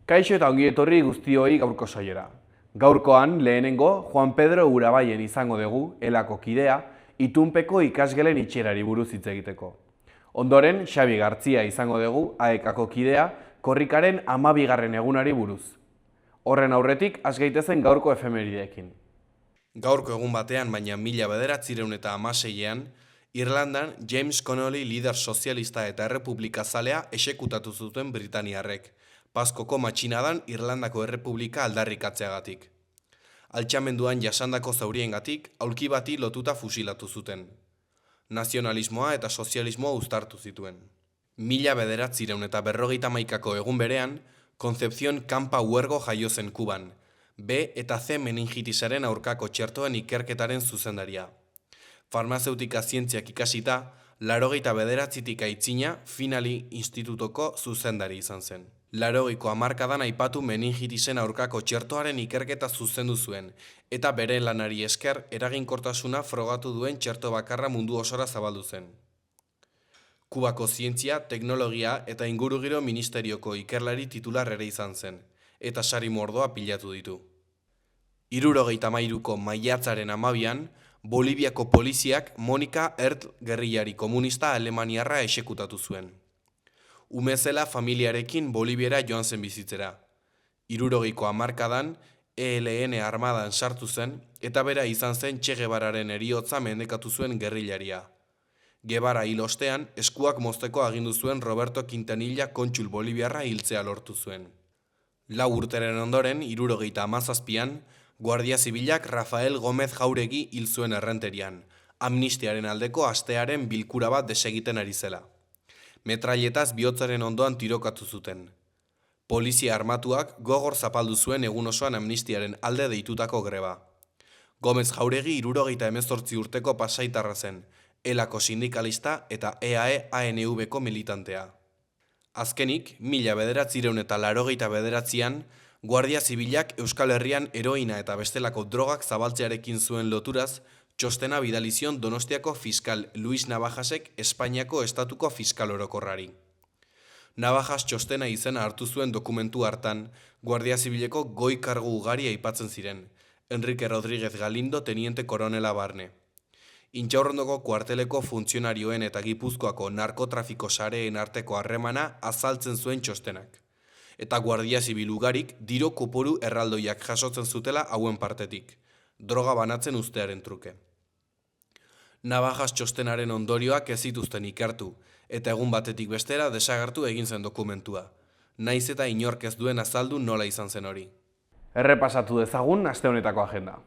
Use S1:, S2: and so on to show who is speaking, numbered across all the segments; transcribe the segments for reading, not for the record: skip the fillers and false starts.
S1: Kaixo eta ongi etorri guztioi gaurko saiora. Gaurkoan lehenengo Juan Pedro Urabaien izango dugu, elako kidea, itunpeko ikasgelen itxierari buruz hitz egiteko. Ondoren, Xabi Gartzia izango dugu, AEKako kidea, korrikaren 12. egunari buruz. Horren aurretik, has gaitezen gaurko efemerideekin.
S2: Gaurko egun batean, baina 1916ean, Irlandan James Connolly lider sozialista eta errepublikazalea exekutatu zuten Britaniarrek, Paskoko matxinadan Irlandako Errepublika aldarrikatzeagatik. Altxamenduan jasandako zauriengatik, aulki bati lotuta fusilatu zuten. Nazionalismoa eta sozialismoa uztartu zituen. 1951ko egun berean, Concepción Campa Huergo jaio zen Kuban, B eta C meningitisaren aurkako txertoen ikerketaren zuzendaria. Farmazeutika zientziak ikasita, 89tik aitzina Finali Institutoko zuzendari izan zen. 80ko hamarkadan aipatu meningitisen aurkako txertoaren ikerketa zuzendu zuen, eta bere lanari esker eraginkortasuna frogatu duen txerto bakarra mundu osora zabaldu zen. Kubako zientzia, teknologia eta ingurugiro ministerioko ikerlari titular ere izan zen, eta sari mordoa pilatu ditu. 1973ko maiatzaren 12an, Boliviako poliziak Monika Ertl gerrillari komunista alemaniarra exekutatu zuen. Umezela familiarekin Boliviara joan zen bizitzera. 60ko hamarkadan ELN armadan sartu zen eta bera izan zen Che Guevararen heriotza mendekatu zuen gerrillaria. Guevara hil ostean, eskuak mozteko agindu zuen Roberto Quintanilla kontsul boliviarra hiltzea lortu zuen. 4 urteren ondoren, 1977an, Guardia Zibilak Rafael Gómez Jauregi hil zuen Errenterian, amnistiaren aldeko astearen bilkura bat desegiten ari zela. Metrailetaz bihotzaren ondoan tirokatu zuten. Polizia armatuak gogor zapaldu zuen egun osoan amnistiaren alde deitutako greba. Gómez Jauregi 78 urteko pasaitarra zen, elako sindikalista eta EAE-ANV-ko militantea. Azkenik, 1989an, Guardia Zibilak Euskal Herrian heroina eta bestelako drogak zabaltzearekin zuen loturaz, txostena bidalizion Donostiako fiskal Luis Navajasek Espainiako estatuko fiskal orokorrari. Navajas txostena izena hartu zuen dokumentu hartan, Guardia Zibileko goi kargu ugari aipatzen ziren, Enrique Rodríguez Galindo teniente koronela barne. Intxaurrondoko kuarteleko funtzionarioen eta Gipuzkoako narkotrafiko sareen arteko harremana azaltzen zuen txostenak. Eta Guardia Zibil ugarik diru kopuru erraldoiak jasotzen zutela hauen partetik, droga banatzen ustearen truke. Navajas txostenaren ondorioak ez zituzten ikertu, eta egun batetik bestera desagertu egin zen dokumentua. Naiz eta inork ez duen azaldu nola izan zen hori.
S1: Errepasatu dezagun aste honetako agenda.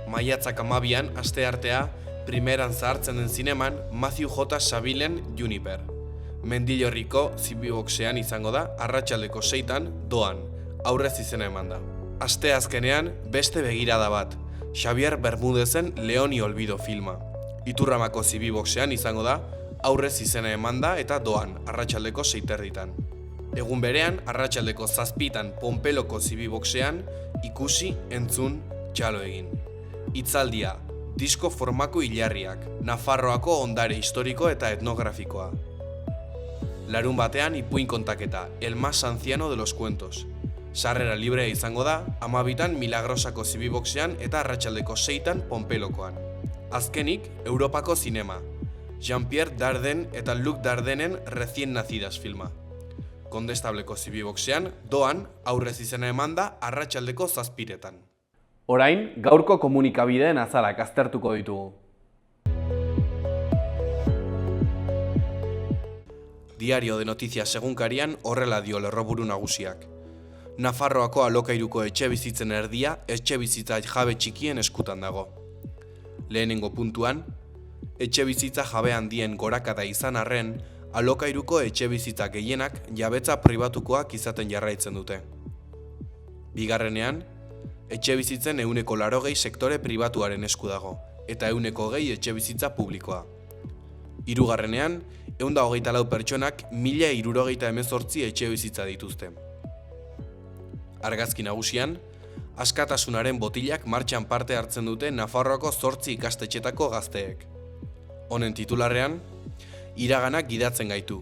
S2: Maiatzak 12an, asteartea, primeran zahartzen den zineman Matthew J. Sabilen Juniper. Mendillorriko zibiboxean izango da, arratsaldeko 6an, Doan, aurrez izena eman da. Asteazkenean, beste begirada bat, Xavier Bermudezen León y Olvido filma. Iturramako zibiboxean izango da, aurrez izena eman da eta Doan, arratsaldeko 6:30. Egun berean, arratsaldeko 7:00 Pompeloko zibiboxean, ikusi, entzun, txalo egin. Hitzaldia, disko formako hilarriak, Nafarroako ondare historiko eta etnografikoa. Larun batean ipuin kontaketa, El más anciano de los cuentos. Sarrera librea izango da, 12an Milagrosako zibiboxean eta arratsaldeko 6:00 Pompelokoan. Azkenik, Europako zinema. Jean-Pierre Dardenne eta Luc Dardenen Recién nacidas filma. Kondestableko zibiboxean, Doan, aurrez izena eman da arratsaldeko 7:00.
S1: Orain, gaurko komunikabideen azalak aztertuko ditugu.
S2: Diario de Noticias egunkarian horrela dio lerroburu nagusiak. Nafarroako alokairuko etxebizitzen erdia etxebizitza jabe txikien eskutan dago. Lehenengo puntuan, etxebizitza jabe handien gorakada izan arren, alokairuko etxebizitza gehienak jabetza pribatukoak izaten jarraitzen dute. Bigarrenean, etxebizitzen 80% sektore pribatuaren esku dago, eta 20% etxebizitza publikoa. Hirugarrenean, 124 pertsonak 1078 etxebizitza dituzte. Argazki nagusian, askatasunaren botilak martxan parte hartzen dute Nafarroako 8 ikastetxetako gazteek. Honen titularrean, iraganak gidatzen gaitu.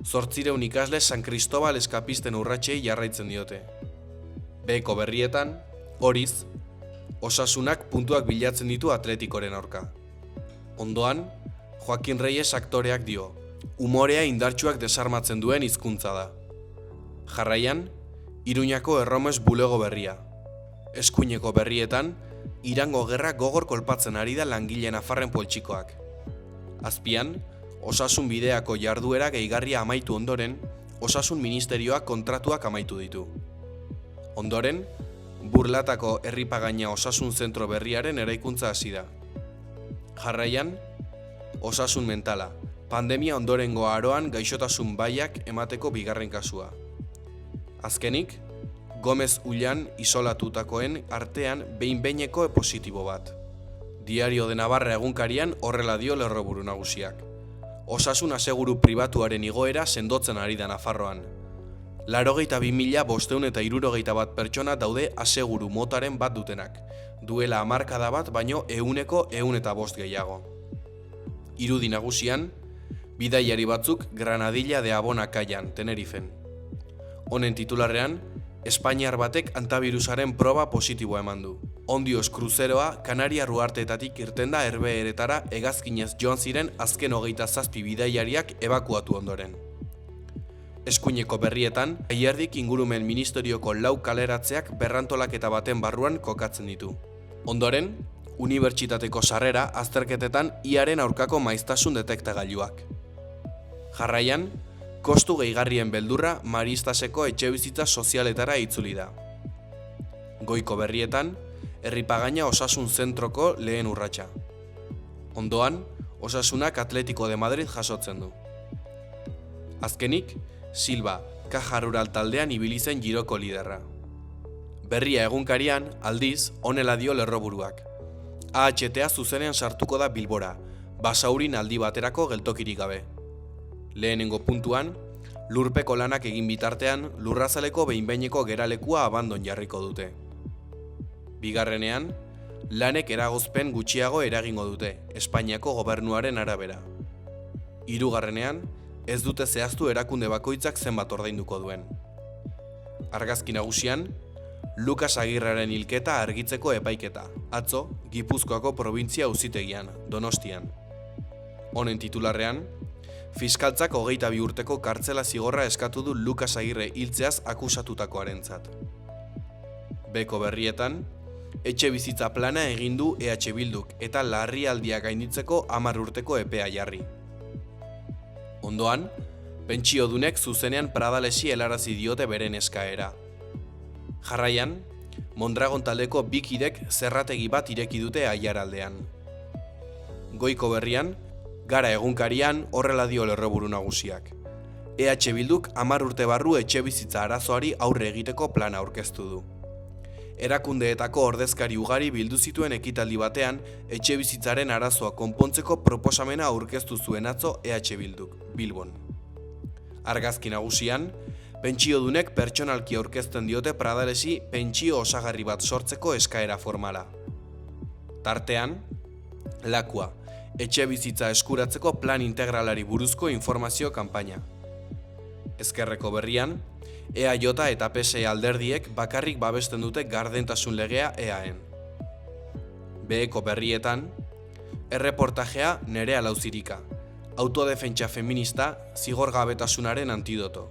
S2: 800 ikasle San Cristobal eskapisten urratsei jarraitzen diote. Beheko berrietan, horiz, Osasunak puntuak bilatzen ditu Atletikoren aurka. Ondoan, Joaquin Reyes aktoreak dio, umorea indartsuak desarmatzen duen hizkuntza da. Jarraian, Iruñako Erromes bulego berria. Eskuineko berrietan, Irango gerra gogor kolpatzen ari da langile nafarren poltsikoak. Azpian, Osasun bideako jarduera gehigarria amaitu ondoren, Osasun Ministerioak kontratuak amaitu ditu. Ondoren, Burlatako Herripagaina Osasun Zentro berriaren eraikuntza hasi da. Jarraian, Osasun mentala, pandemia ondorengo aroan gaixotasun baiak emateko bigarren kasua. Azkenik, Gomez Ullan isolatutakoen artean behin-behineko positibo bat. Diario de Navarra egunkarian horrela dio lerroburu nagusiak. Osasun aseguru pribatuaren igoera sendotzen ari da Nafarroan. 82.561 pertsona daude aseguru motaren bat dutenak, duela hamarkada bat baino 105 gehiago. Irudi nagusian, bidaiari batzuk Granadilla de Abona kaian, Tenerifen. Honen titularrean, Espainiar batek antavirusaren proba positiboa eman du. Ondioz kruzeroa Kanariar uharteetatik irten da Herbeheretara hegazkinez joan ziren azken 27 bidaiariak ebakuatu ondoren. Eskuineko berrietan, Aierdik ingurumen ministerioko 4 kaleratzeak berrantolaketa baten barruan kokatzen ditu. Ondoren, unibertsitateko sarrera azterketetan iaren aurkako maiztasun detektagailuak. Jarraian, kostu gehigarrien beldurra Maristaseko etxebizitza sozialetara itzuli da. Goiko berrietan, Herripagaina Osasun Zentroko lehen urratsa. Ondoan, Osasunak Atletiko de Madrid jasotzen du. Azkenik, Silva, Caja Rural taldean ibili zen giroko liderra. Berria egunkarian, aldiz, honela dio lerroburuak. AHTA zuzenean sartuko da Bilbora, Basaurin aldi baterako geltokirik gabe. Lehenengo puntuan, lurpeko lanak egin bitartean, lurrazaleko behin-behineko geralekua abandon jarriko dute. Bigarrenean, lanek eragozpen gutxiago eragingo dute, Espainiako gobernuaren arabera. Hirugarrenean, ez dute zehaztu erakunde bakoitzak zenbat ordainduko duen. Argazki nagusian, Lukas Agirraren hilketa argitzeko epaiketa, atzo, Gipuzkoako probintzia auzitegian, Donostian. Honen titularrean, fiskaltzak 22 urteko kartzela zigorra eskatu du Lukas Agirre hiltzeaz akusatutakoarentzat. Beko berrietan, etxe bizitza plana egin du EH Bilduk eta larrialdia gainditzeko 10 urteko epea jarri. Ondoan, pentsiodunek zuzenean Pradalesi helarazi diote beren eskaera. Jarraian, Mondragon taldeko bikidek zerrategi bat ireki dute Aiaraldean. Goiko berrian, Gara egunkarian horrela dio lerroburu nagusiak. EH Bilduk 10 urte barru etxebizitza arazoari aurre egiteko plana aurkeztu du. Erakundeetako ordezkari ugari bildu zituen ekitaldi batean etxebizitzaren arazoa konpontzeko proposamena aurkeztu zuen atzo EH Bilduk, Bilbon. Argazki nagusian, pentsiodunek pertsonalki aurkezten diote Pradalesi pentsio osagarri bat sortzeko eskaera formala. Tartean, Lakua, etxebizitza eskuratzeko plan integralari buruzko informazio kanpaina. Ezkerreko berrian, EAJ eta PSE alderdiek bakarrik babesten dute gardentasun legea EAen. Beheko berrietan, erreportajea Nerea Lauzirika, autodefentsa feminista zigorgabetasunaren antidoto.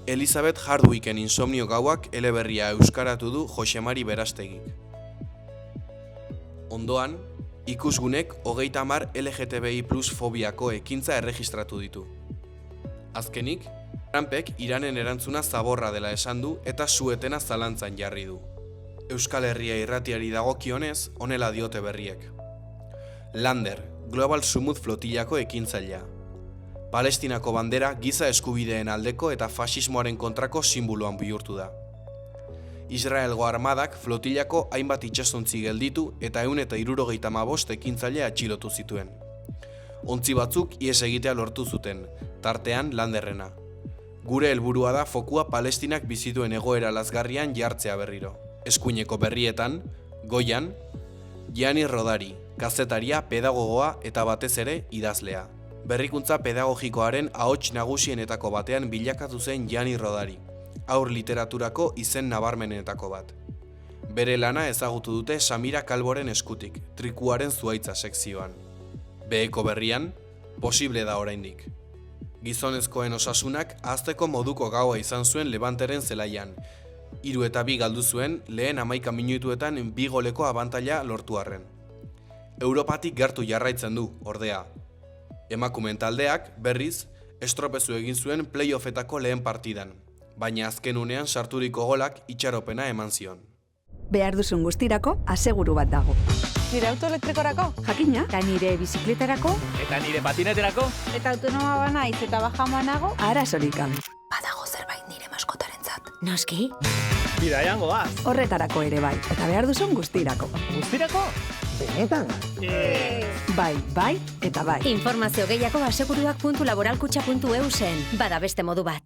S2: Elizabeth Hardwicken insomnio gauak eleberria euskaratu du Josemari Berastegik. Ondoan, ikusgunek 30 LGTBI+ fobiako ekintza erregistratu ditu. Azkenik, Trumpek Iranen erantzuna zaborra dela esan du eta su-etena zalantzan jarri du. Euskal Herria irratiari dagokionez, honela diote berriek. Lander, Global Sumut flotillako ekintzailea. Palestinako bandera giza eskubideen aldeko eta fasismoaren kontrako sinboloan bihurtu da. Israelgo armadak flotillako hainbat itsasontzi gelditu eta 175 ekintzaile atxilotu zituen. Ontzi batzuk ihes egitea lortu zuten, tartean Landerrena. Gure helburua da fokua Palestinak bizituen egoera lazgarrian jartzea berriro. Eskuineko berrietan, Goian, Gianni Rodari, kazetaria, pedagogoa eta batez ere idazlea. Berrikuntza pedagogikoaren ahots nagusienetako batean bilakatu zen Jani Rodari, haur literaturako izen nabarmenetako bat. Bere lana ezagutu dute Samira Kalboren eskutik, Trikuaren zuhaitza sekzioan. Beheko berrian, posible da oraindik. Gizonezkoen osasunak ahazteko moduko gaua izan zuen Levanteren zelaian. 3 eta 2 galdu zuen lehen 11 minutuetan 2 goleko abantaila lortu arren. Europatik gertu jarraitzen du, ordea. Emakumeen taldeak, berriz, estropezu egin zuen playoffetako lehen partidan, baina azken unean sarturiko golak itxaropena eman zion.
S3: Behar duzun guztirako, aseguru bat dago.
S4: Nire auto elektrikorako?
S3: Jakina, eta nire bizikletarako,
S5: Eta nire patineterako?
S4: Eta autonoma banaiz eta bajamoa nago?
S3: arazorik gabe. Badago zerbait nire maskotarentzat. Noski,
S5: Bidaian goaz.
S3: horretarako ere bai, eta behar duzun guztirako.
S5: Guztirako? Benetan?
S3: Bai, eta bai.
S6: Informazio gehiago aseguruak.laboralkutxa.eu zen. Bada beste modu bat.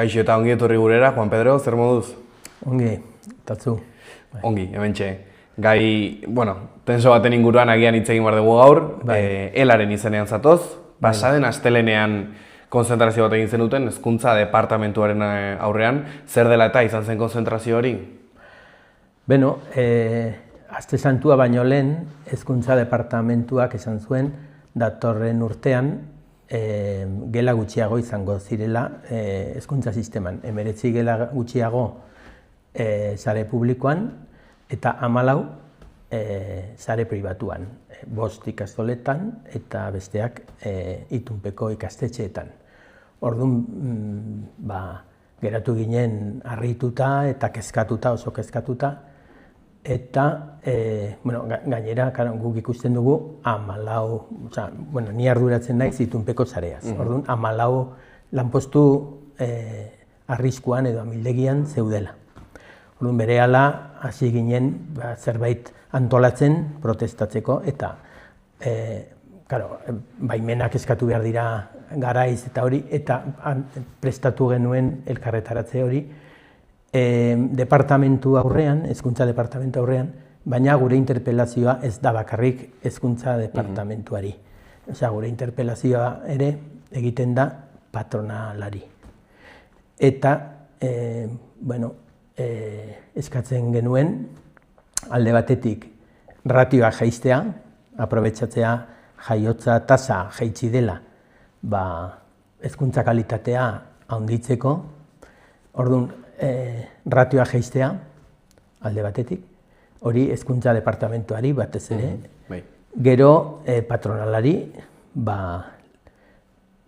S1: Kaixo eta ongi etorri gurera, Juan Pedro, zer moduz?
S7: Ongi, tatzu.
S1: Ongi, hementxe. Gai, tenso baten inguruan agian hitz egin behar dugu gaur, elaren izenean zatoz, pasaden astelenean konzentrazio bat egin zenuten, hezkuntza departamentuaren aurrean, zer dela eta izan zen konzentrazio hori?
S7: Beno, aste santua baino lehen, hezkuntza departamentuak esan zuen, datorren urtean, gela gutxiago izango zirela hezkuntza sisteman. 19 gela gutxiago sare publikoan eta 14 sare pribatuan. 5 ikastoletan eta besteak itunpeko ikastetxeetan. Orduan, geratu ginen harrituta eta kezkatuta, oso kezkatuta. Eta, gainera, guk ikusten dugu 14, ni arduratzen naiz itunpeko sareaz. Orduan, 14 lanpostu arriskuan edo amildegian zeudela. Orduan, berehala hasi ginen zerbait antolatzen, protestatzeko, eta baimenak eskatu behar dira garaiz eta hori, eta prestatu genuen elkarretaratze hori, departamentu aurrean, hezkuntza departamentu aurrean, baina gure interpelazioa ez da bakarrik hezkuntza departamentuari. Osea, gure interpelazioa ere egiten da patronalari. Eta, eskatzen genuen, alde batetik ratioa jaistea, aprobetxatzea jaiotza tasa jaitsi dela, hezkuntza kalitatea handitzeko. Orduan, ratioa jaistea, alde batetik, hori hezkuntza departamentuari batez ere, gero patronalari,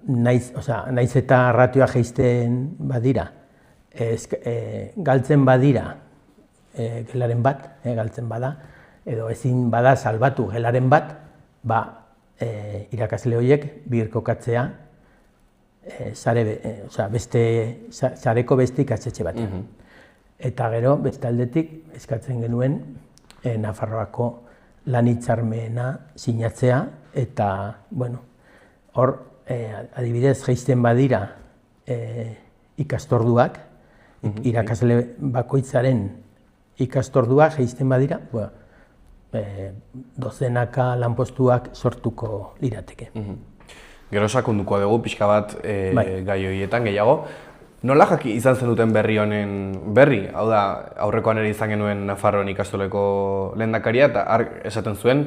S7: naiz eta ratioa jaisten badira, galtzen badira gelaren bat, galtzen bada, edo ezin bada salbatu gelaren bat, irakasle horiek birkokatzea sareko beste ikastetxe batean. Eta gero, beste aldetik, eskatzen genuen Nafarroako lan hitzarmena sinatzea, eta, hor, adibidez, jaisten badira ikastorduak, irakasle bakoitzaren ikastordua jaisten badira, dozenaka lanpostuak sortuko lirateke.
S1: Gero sakonduko dugu pixka bat gai horietan gehiago. Nola izan zenuten berri honen berri? Hau da, aurrekoan ere izan genuen Nafarroan ikastoleko lehendakaria, eta esaten zuen,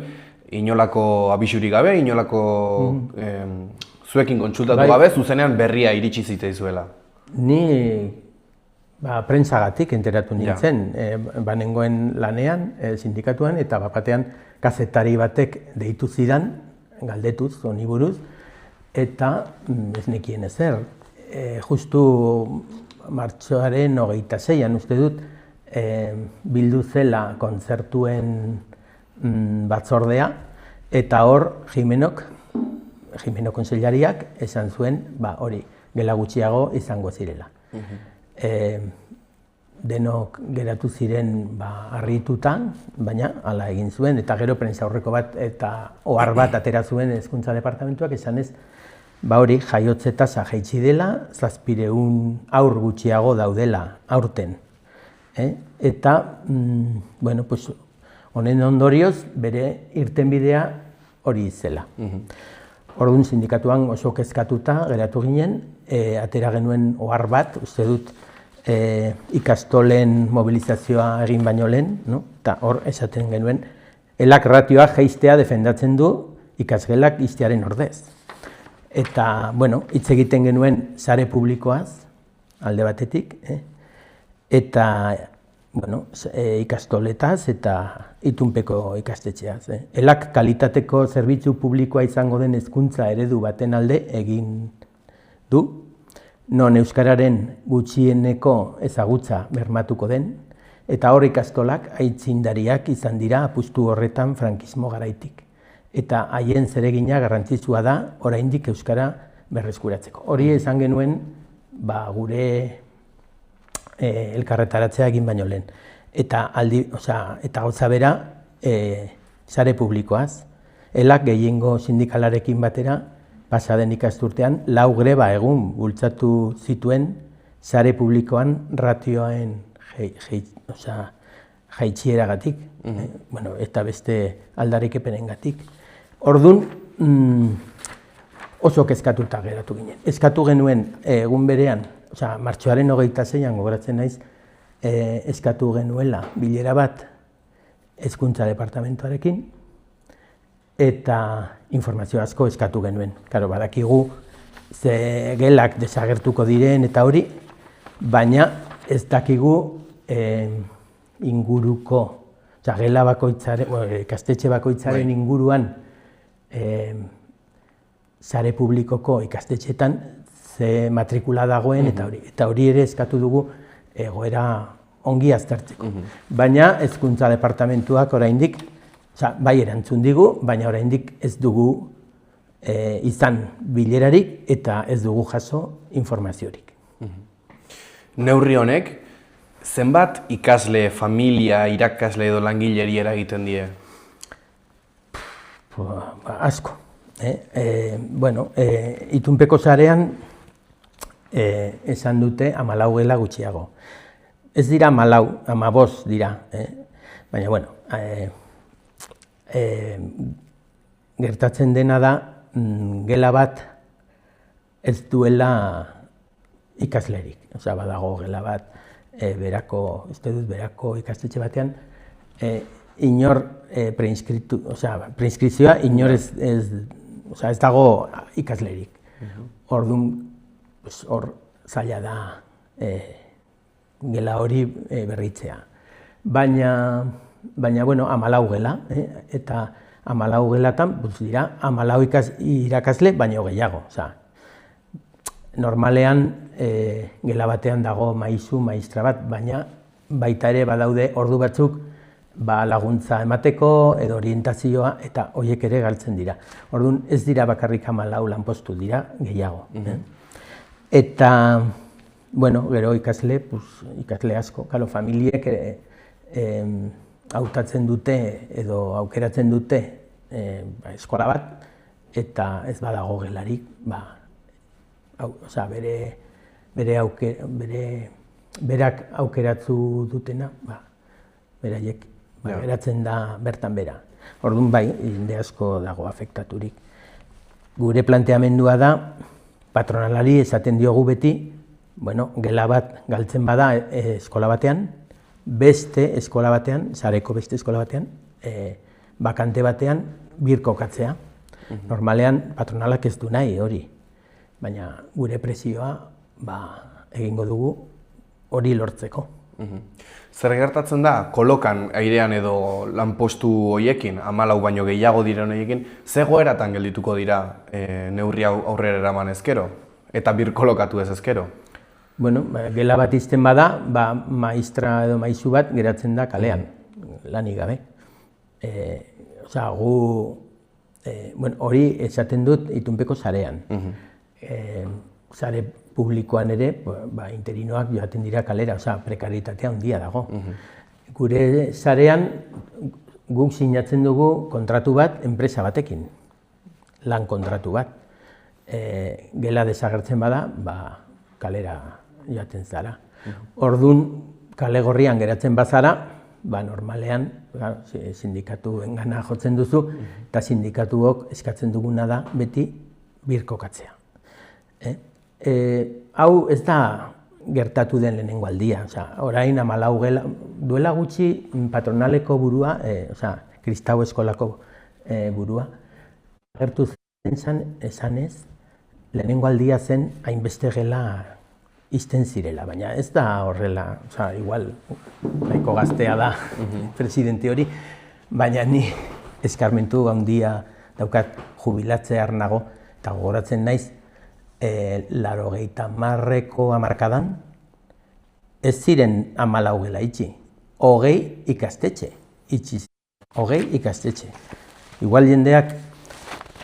S1: inolako abisurik gabe, inolako zuekin kontsultatu gabe, zuzenean berria iritsi zitzaizuela.
S7: Ni prentsagatik enteratu nintzen, banengoen lanean, sindikatuan, eta batean kazetari batek deitu zidan, galdetuz, honi buruz, eta ez nekien ezer. Justu martxoaren 26an uste dut, bildu zela kontzertuen batzordea, eta hor Jimeno konseilariak esan zuen, hori, gela gutxiago izango zirela. denok geratu ziren harrituta, baina hala egin zuen, eta gero prentsaurreko bat eta ohar bat atera zuen Hezkuntza Departamentuak esanez, hori jaiotze tasa jaitsi dela, 700 haur gutxiago daudela aurten. Eta, honen ondorioz, bere irtenbidea hori zela. Orduan sindikatuan oso kezkatuta geratu ginen, atera genuen ohar bat, uste dut ikastolen mobilizazioa egin baino lehen, eta hor esaten genuen, elak ratioa jaistea defendatzen du ikasgelak ixtearen ordez. Eta, hitz egiten genuen sare publikoaz, alde batetik, eta ikastoletaz eta itunpeko ikastetxeaz. Elak kalitateko zerbitzu publikoa izango den hezkuntza eredu baten alde egin du, non euskararen gutxieneko ezagutza bermatuko den, eta hor ikastolak aitzindariak izan dira apustu horretan frankismo garaitik. Eta haien zeregina garrantzitsua da oraindik euskara berreskuratzeko. Hori esan genuen gure elkarretaratzea egin baino lehen. Eta gauza bera sare publikoaz, elak gehiengo sindikalarekin batera pasaden ikasturtean 4 greba egun bultzatu zituen sare publikoan ratioen jaitsieragatik, eta beste aldarrikepenengatik. Orduan, oso kezkatuta geratu ginen. Eskatu genuen egun berean, martxoaren 26an gogoratzen naiz, eskatu genuela bilera bat Hezkuntza Departamentuarekin, eta informazio asko eskatu genuen. Karo, badakigu ze gelak desagertuko diren eta hori, baina ez dakigu inguruko, gela bakoitzaren, ikastetxe bakoitzaren inguruan sare publikoko ikastetxetan ze matrikula dagoen eta hori ere eskatu dugu egoera ongi aztertzeko. Baina Hezkuntza Departamentuak oraindik, bai erantzun digu, baina oraindik ez dugu izan bilerarik eta ez dugu jaso informaziorik.
S1: Neurri honek, zenbat ikasle, familia, irakasle edo langileri eragiten die?
S7: Asko. Itunpeko sarean esan dute 14 gela gutxiago. Ez dira 14, 15 dira. Baina, gertatzen dena da, gela bat ez duela ikaslerik. Badago gela bat, berako ikastetxe batean, inor preinskripzioa, inor ez dago ikaslerik. Orduan, hor zaila da gela hori berritzea. Baina, 14 gela, eta 14 gelatan dira 14 irakasle baino gehiago. Normalean gela batean dago maisu, maistra bat, baina baita ere badaude ordu batzuk laguntza emateko edo orientazioa eta horiek ere galtzen dira. Orduan ez dira bakarrik 14 lanpostu dira gehiago. Eta, gero ikasle asko, familiek hautatzen dute edo aukeratzen dute eskola bat eta ez badago gelarik, berak aukeratu dutena, beraiek geratzen da bertan bera. Orduan jende asko dago afektaturik. Gure planteamendua da, patronalari esaten diogu beti, gela bat galtzen bada eskola batean, beste eskola batean, sareko beste eskola batean, bakante batean birkokatzea. Normalean patronalak ez du nahi hori, baina gure presioa egingo dugu hori lortzeko.
S1: Zer gertatzen da, kolokan airean edo lanpostu horiekin, 14 baino gehiago diren horiekin, ze goeratan geldituko dira neurri aurrera eraman ezkero, eta birkolokatu ez ezkero?
S7: Gela bat izten bada, maistra edo maisu bat geratzen da kalean, lanik gabe. Hori esaten dut itunpeko sarean. sare publikoan ere, interinoak joaten dira kalera, prekaritatea handia dago. Gure sarean guk sinatzen dugu kontratu bat enpresa batekin, lan kontratu bat. Gela desagertzen bada, kalera joaten zara. Orduan, kale gorrian geratzen bazara, normalean sindikatuen gana jotzen duzu, eta sindikatuok eskatzen duguna da beti birkokatzea. Hau ez da gertatu den lehenengo aldia, orain 14 gela, duela gutxi patronaleko burua, Kristau eskolako burua, agertu zen esanez, lehenengo aldia zen hainbeste gela izten zirela, baina ez da horrela, igual nahiko gaztea da presidente hori, baina ni eskarmentu handia daukat jubilatzear nago, eta gogoratzen naiz, 80ko hamarkadan, ez ziren 14 gela itxi, 20 ikastetxe itxi, 20 ikastetxe. Igual jendeak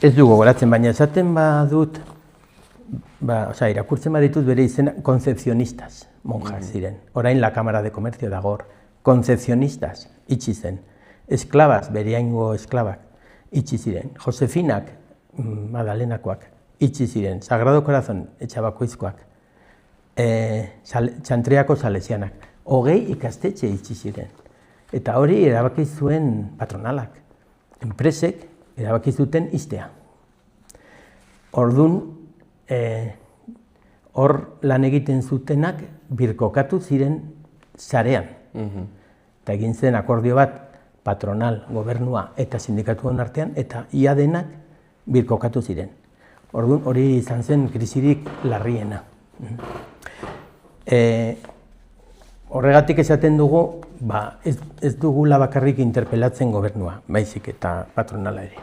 S7: ez du gogoratzen, baina esaten badut, irakurtzen baditut bere izena, concepcionistas, monjas ziren. Orain la Cámara de Comercio dagor, concepcionistas itxi zen. Esklabas, bereaingo esklabak itxi ziren. Josefinak, Madalenakoak, itxi ziren. Sagrado Corazón, Etxabakoizkoak. Txantreako salesianak. 20 ikastetxe itxi ziren. Eta hori erabaki zuen patronalak. Enpresek erabaki zuten ixtea. Orduan, hor lan egiten zutenak birkokatu ziren sarean. Eta egin zen akordio bat patronal, gobernua eta sindikatuen artean, eta ia denak birkokatu ziren. Orduan, hori izan zen krisirik larriena. Horregatik esaten dugu, ez dugula bakarrik interpelatzen gobernua, baizik eta patronala ere.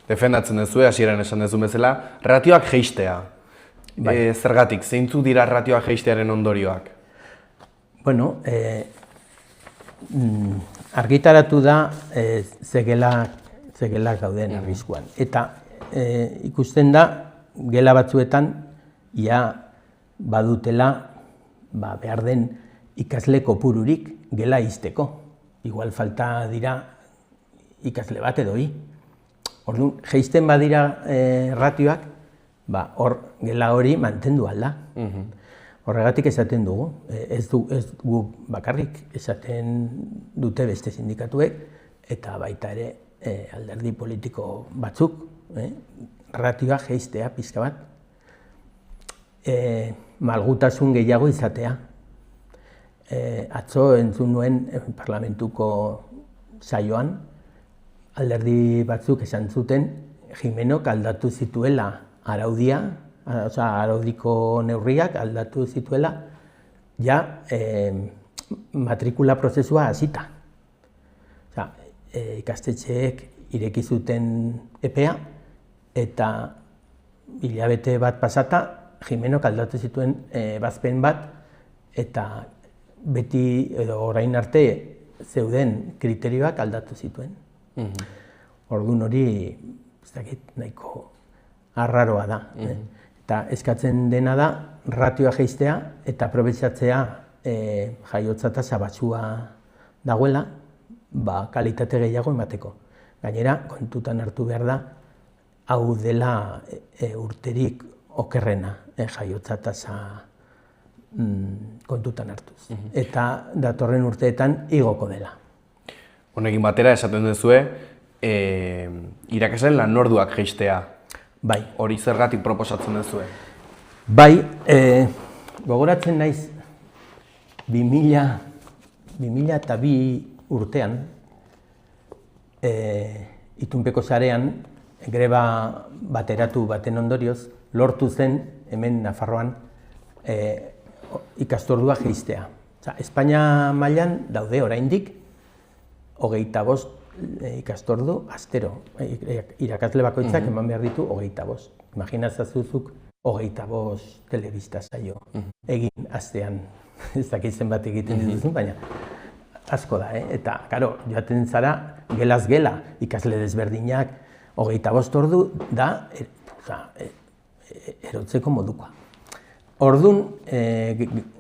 S1: Defendatzen duzu, hasieran esan duzu bezala, ratioak jeistea. Zergatik, zeintzuk dira ratioak jeistearen ondorioak?
S7: Bueno, argitaratu da zegelak dauden arriskuan. Eta ikusten da, gela batzuetan, ia badutela behar den ikasle kopururik gela izteko. Igual falta dira ikasle bat edo hi. Orduan, jeisten badira ratioak, hor gela hori mantendu alda. Horregatik esaten dugu, ez gu bakarrik esaten dute beste sindikatuek, eta baita ere alderdi politiko batzuk, ratioa jeistea pixka bat, malgutasun gehiago izatea. Atzo entzun nuen parlamentuko saioan, alderdi batzuk esan zuten, Jimenok aldatu zituela araudia, araudiko neurriak aldatu zituela, matrikula prozesua hasita. Ikastetxeek ireki zuten epea, eta hilabete bat pasata, Jimenok aldatu zituen ebazpen bat, eta beti edo orain arte zeuden kriterioak aldatu zituen. Orduan hori, ez dakit, nahiko arraroa da. Eta eskatzen dena da, ratioa jeistea eta aprobetxatzea jaiotza tasa batzua dagoela, kalitate gehiago emateko. Gainera, kontutan hartu behar da, hau dela urterik okerrena jaiotza tasa kontutan hartuz. Eta datorren urteetan igoko dela.
S1: Honekin batera esaten duzue, irakasleen lanorduak jeistea.
S7: Bai.
S1: Hori zergatik proposatzen duzue?
S7: Bai, gogoratzen naiz 2002 urtean, itunpeko sarean, greba bateratu baten ondorioz, lortu zen hemen Nafarroan ikastordua jeistea. Espainia mailan daude oraindik 25 ikastordu astero. Irakasle bakoitzak eman behar ditu 25. Imaginatzazuzuk 25 telebista saio egin astean. Ez dakit zenbat egiten dituzun, baina asko da, eta, karo, joaten zara, gelaz gela, ikasle desberdinak, 25 ordu da, erotzeko modukoa. Orduan,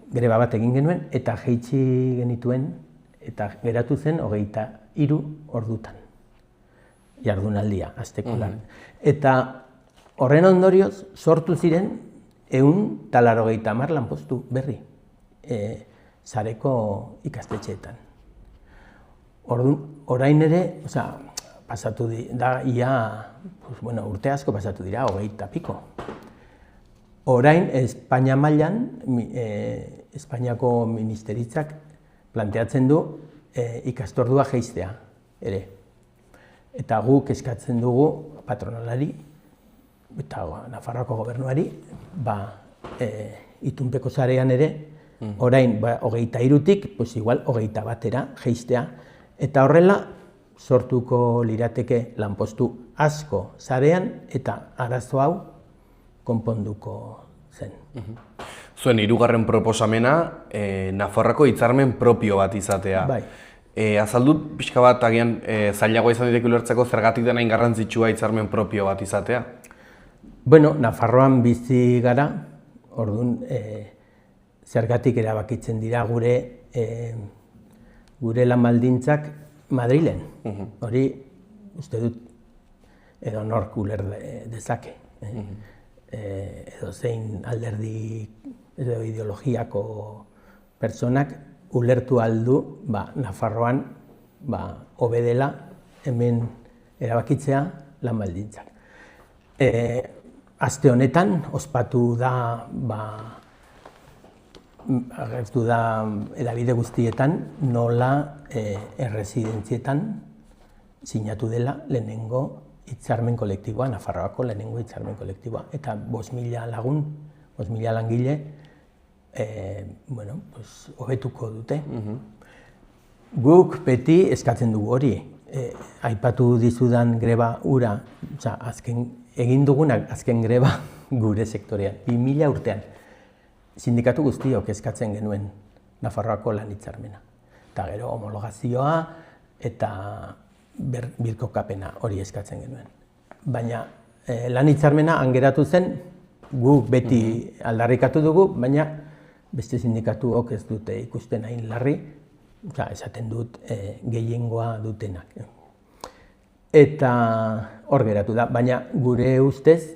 S7: greba bat egin genuen eta jaitsi genituen eta geratu zen 23 ordutan. Jardunaldia, asteko lan. Eta horren ondorioz sortu ziren 180 lanpostu berri sareko ikastetxeetan. Orain ere, pasatu da ia, urte asko pasatu dira, 20 piko. Orain, Espainia mailan, Espainiako ministeritzak planteatzen du ikastordua jaistea ere. Eta guk eskatzen dugu patronalari eta Nafarroako gobernuari itunpeko sarean ere, orain 23tik, igual 21era jaistea, eta horrela sortuko lirateke lanpostu asko sarean eta arazo hau konponduko zen.
S1: Zuen hirugarren proposamena, Nafarroako hitzarmen propio bat izatea.
S7: Bai.
S1: Azaldut pixka bat agian zailagoa izan diteke ulertzeko zergatik den hain garrantzitsua hitzarmen propio bat izatea?
S7: Bueno, Nafarroan bizi gara, orduan zergatik erabakitzen dira gure lan baldintzak Madrilen. Hori uste dut edo nork uler dezake. Edo zein alderdi edo ideologiako pertsonak ulertu aldu Nafarroan hobe dela hemen erabakitzea lan baldintzak. Aste honetan ospatu da, agertu da hedabide guztietan nola erresidentzietan sinatu dela lehenengo hitzarmen kolektiboa, Nafarroako lehenengo hitzarmen kolektiboa. Eta 5.000 lagun, 5.000 langile, hobetuko dute. Guk beti eskatzen dugu hori. Aipatu dizudan greba ura, egin dugunak azken greba gure sektorean, 2000 urtean. Sindikatu guztiok eskatzen genuen Nafarroako lan hitzarmena. Eta gero homologazioa eta birkokapena hori eskatzen genuen. Baina lan hitzarmena angeratu zen, guk beti aldarrikatu dugu, baina beste sindikatuok ez dute ikusten hain larri, esaten dut gehiengoa dutenak. Eta hor geratu da, baina gure ustez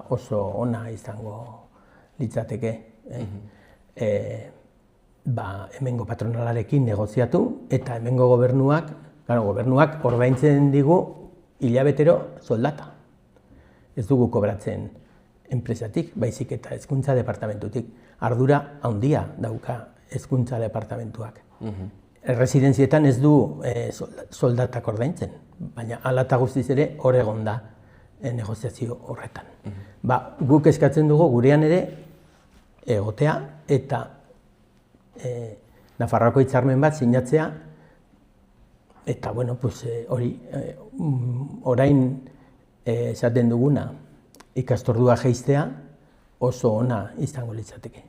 S7: oso ona izango litzateke. Hemengo patronalarekin negoziatu eta hemengo gobernuak ordaintzen digu hilabetero soldata. Ez dugu kobratzen enpresatik, baizik eta hezkuntza departamentutik. Ardura handia dauka hezkuntza departamentuak. Erresidentzietan ez du soldatak ordaintzen, baina hala eta guztiz ere hor egon da negoziazio horretan. Guk eskatzen dugu gurean ere egotea eta Nafarroako hitzarmen bat sinatzea eta hori orain esaten duguna ikastordua jaistea oso ona izango litzateke.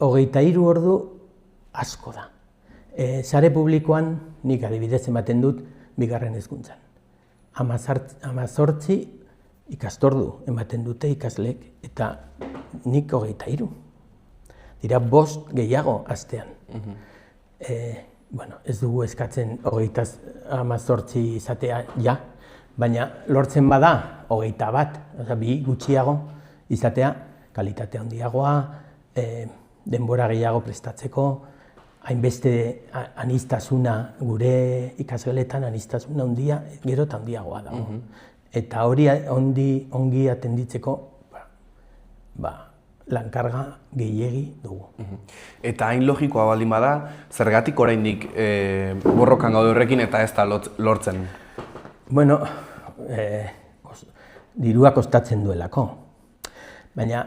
S7: 23 ordu asko da. Sare publikoan nik adibidez ematen dut bigarren hezkuntzan. 18 ikastordu ematen dute ikasleek eta nik 23. Dira 5 gehiago astean. Ez dugu eskatzen 18 izatea ja, baina lortzen bada 21, bi gutxiago izatea, kalitatea handiagoa, denbora gehiago prestatzeko, hainbeste aniztasuna gure ikasgeletan aniztasuna handia, gero eta handiagoa dago. Eta hori ongi atenditzeko lankarga gehiegi dugu.
S1: Eta hain logikoa baldin bada, zergatik oraindik borrokan gaude horrekin eta ez da lortzen?
S7: Bueno, dirua kostatzen duelako. Baina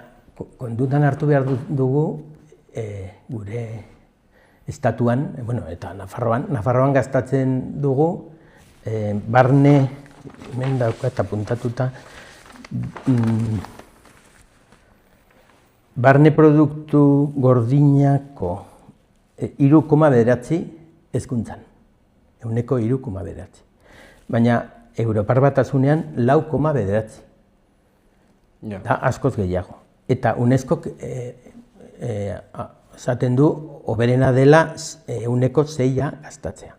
S7: kontutan hartu behar dugu gure estatuan, eta Nafarroan gastatzen dugu barne, hemen daukat apuntatuta, barne produktu gordinako 3,9 hezkuntzan, 3,9. Baina Europar Batasunean 4,9. da askoz gehiago. Eta UNESCOk esaten du hoberena dela 6% gastatzea.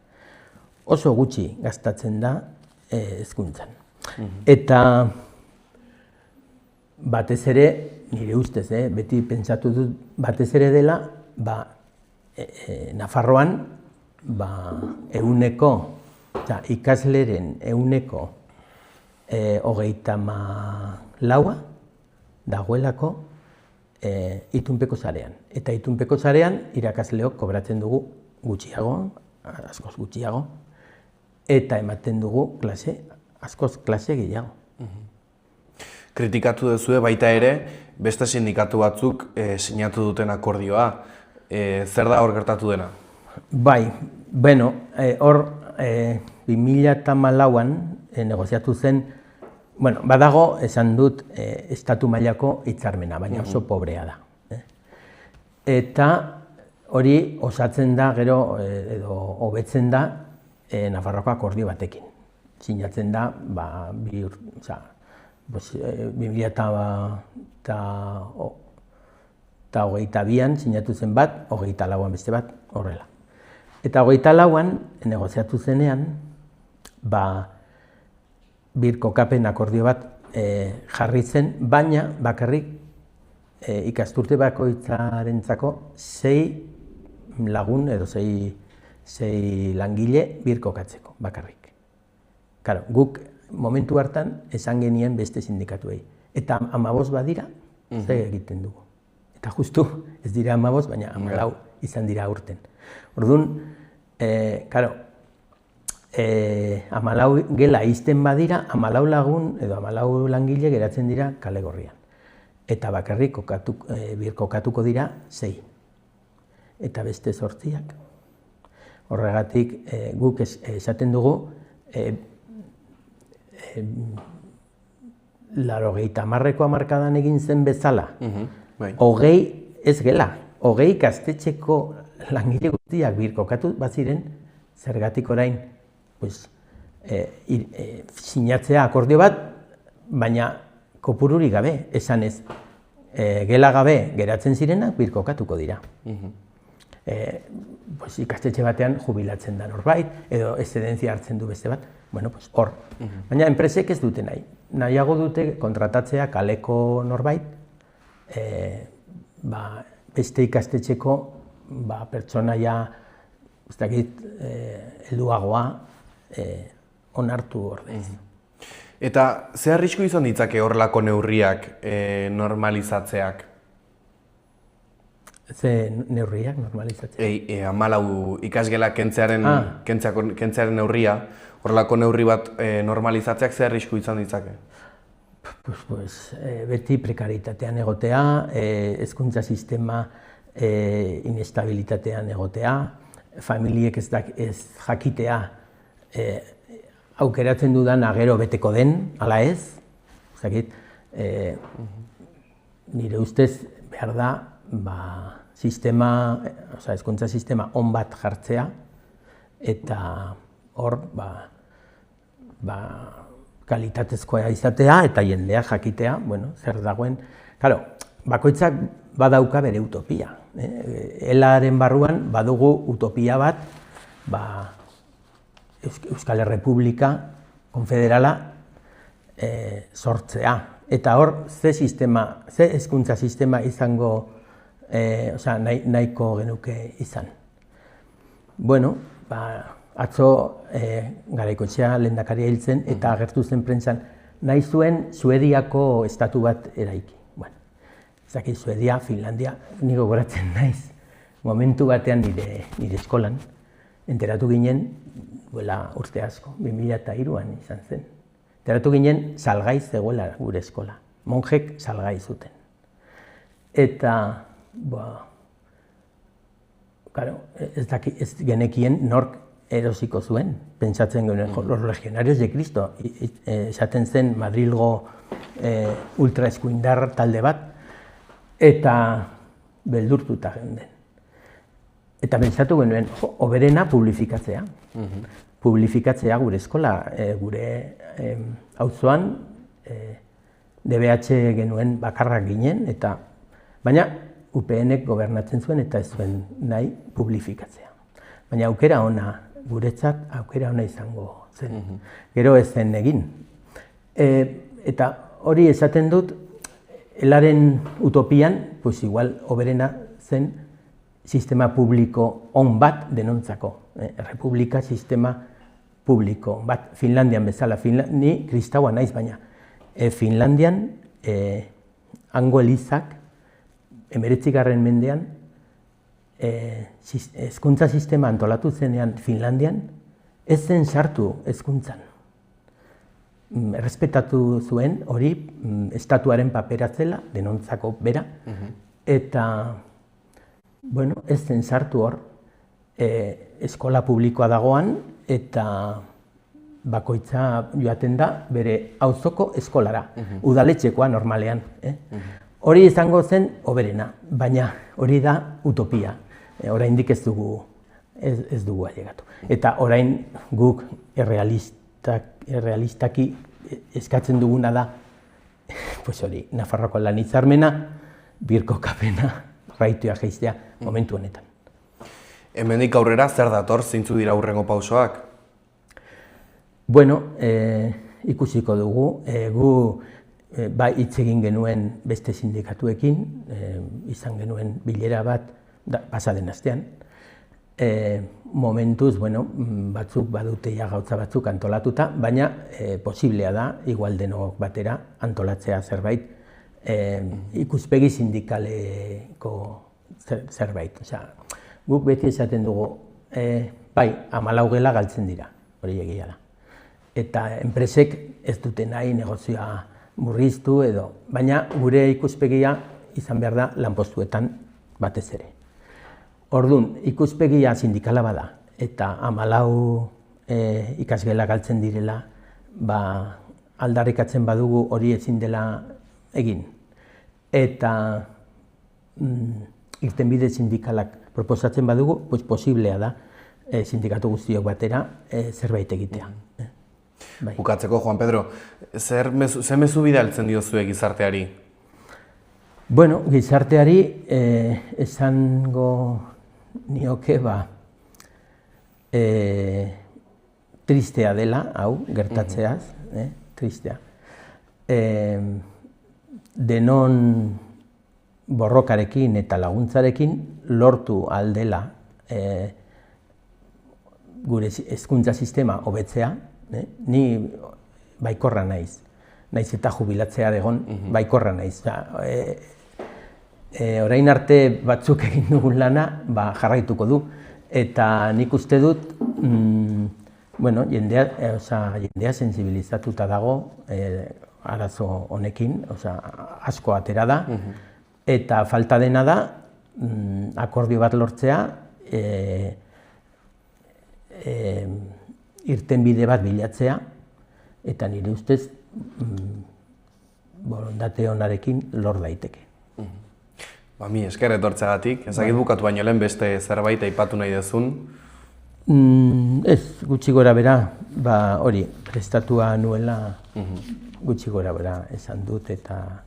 S7: Oso gutxi gastatzen da hezkuntzan. Eta batez ere, nire ustez, beti pentsatu dut, batez ere dela, Nafarroan, ikasleren 34% dagoelako itunpeko sarean. Eta itunpeko sarean irakasleok kobratzen dugu gutxiago, askoz gutxiago, eta ematen dugu askoz klase gehiago.
S1: Kritikatu duzue baita ere, beste sindikatu batzuk sinatu duten akordioa. Zer da hor gertatu dena?
S7: Bai, hor 2014an negoziatu zen, badago esan dut estatu mailako hitzarmena, baina oso pobrea da. Eta hori osatzen da, gero, edo hobetzen da, Nafarroako akordio batekin. Sinatzen da, 2022an sinatu zen bat, 24an beste bat, horrela. Eta 24an negoziatu zenean, birkokapen akordio bat jarri zen, baina bakarrik ikasturte bakoitzarentzako 6 lagun edo 6 langile birkokatzeko bakarrik. Claro, guk momentu hartan esan genien beste sindikatuei. Eta 15 badira, zer egiten dugu. Eta justu ez dira 15, baina 14 izan dira aurten. Orduan, 14 gela izten badira, 14 lagun edo 14 langile geratzen dira kale gorrian. Eta bakarrik birkokatuko dira 6. Eta beste 8. Horregatik guk esaten dugu 80ko hamarkadan egin zen bezala. 20 ez gela, 20 ikastetxeko langile guztiak birkokatu baziren, zergatik orain sinatzea akordio bat, baina kopururik gabe, esan ez, gela gabe geratzen zirenak birkokatuko dira. Ikastetxe batean jubilatzen da norbait, edo eszedentzia hartzen du beste bat, hor. Baina enpresek ez dute nahi. Nahiago dute kontratatzea kaleko norbait, beste ikastetxeko pertsonaia helduagoa onartu ordez.
S1: Eta ze arrisku izan ditzake horrelako neurriak normalizatzeak?
S7: Ze neurriak normalizatzeak?
S1: 14 ikasgela kentzearen neurria, horrelako neurri bat normalizatzeak ze arrisku izan ditzake?
S7: Beti prekaritatean egotea, hezkuntza sistema inestabilitatean egotea, familiek ez jakitea aukeratzen dudana gero beteko den, ala ez. Nire ustez behar da hezkuntza sistema on bat jartzea, eta hor kalitatezkoa izatea eta jendea jakitea, zer dagoen. Bakoitzak badauka bere utopia. Elaren barruan badugu utopia bat, Euskal Errepublika konfederala sortzea. Eta hor, ze hezkuntza sistema izango, nahiko genuke izan. Atzo Garaikoetxea lehendakaria hil zen eta agertu zen prentsan nahi zuen Suediako estatu bat eraiki. Ezakit, Suedia, Finlandia, niko goratzen naiz. Momentu batean nire eskolan, enteratu ginen, urte asko, 2003an izan zen. Enteratu ginen, salgai zegoela gure eskola. Monjek salgai zuten. Eta, ez genekien nork erosiko zuen, pentsatzen genuen, los legionarios de Cristo, esaten zen Madrilgo ultraeskuindar talde bat, eta beldurtuta geunden. Eta pentsatu genuen, hoberena publifikatzea. Publifikatzea gure eskola, gure auzoan DBH genuen bakarrak ginen, baina UPNek gobernatzen zuen eta ez zuen nahi publifikatzea. Baina aukera ona, guretzat aukera ona izango zen. Gero ez zen egin. Eta hori esaten dut, elaren utopian, pues igual hoberena zen sistema publiko on bat denontzako. Republika sistema publiko bat, Finlandian bezala. Ni kristaua naiz, baina Finlandian hango elizak 19. mendean hezkuntza sistema antolatu zenean Finlandian ez zen sartu hezkuntzan. Errespetatu zuen hori estatuaren papera zela, denontzako bera, eta ez zen sartu hor, eskola publikoa dagoan eta bakoitza joaten da bere auzoko eskolara, udaletxekoa normalean. Hori izango zen hoberena, baina hori da utopia. Oraindik ez dugu ailegatu. Eta orain guk errealistaki eskatzen duguna da, hori, Nafarroako lan hitzarmena, birkokapena, raituak jaistea momentu honetan.
S1: Hemendik aurrera zer dator, zeintzuk dira hurrengo pausoak?
S7: Bueno, ikusiko dugu, gu hitz egin genuen beste sindikatuekin, izan genuen bilera bat pasaden astean. Momentuz, batzuk badute gauza batzuk antolatuta, baina posiblea da, igual denok batera, antolatzea zerbait, ikuspegi sindikaleko zerbait. Guk beti esaten dugu, bai, 14 gela galtzen dira, hori egia da. Eta enpresek ez dute nahi negozioa murriztu edo, baina gure ikuspegia izan behar da lanpostuetan batez ere. Orduan, ikuspegia sindikala bada eta 14 ikasgela galtzen direla, aldarrikatzen badugu hori ezin dela egin. Eta irtenbide sindikalak proposatzen badugu, posiblea da sindikatu guztiok batera zerbait egitea.
S1: Bukatzeko, Juan Pedro, ze mezu bidaltzen diozue gizarteari?
S7: Bueno, gizarteari esango nioke tristea dela, hau, gertatzeaz, tristea. Denon borrokarekin eta laguntzarekin lortu aldela gure hezkuntza sistema hobetzea, ni baikorra naiz eta jubilatzea egon baikorra naiz. Orain arte batzuk egin dugun lana jarraituko du, eta nik uste dut jendea sensibilizatuta dago arazo honekin, asko atera da, eta falta dena da akordio bat lortzea, irtenbide bat bilatzea, eta nire ustez borondate onarekin lor daiteke.
S1: Mi esker etortzeagatik, ezagit bukatu baino lehen beste zerbait aipatu nahi duzun?
S7: Ez, gutxi gora bera, hori, prestatua nuela gutxi gora bera esan dut, eta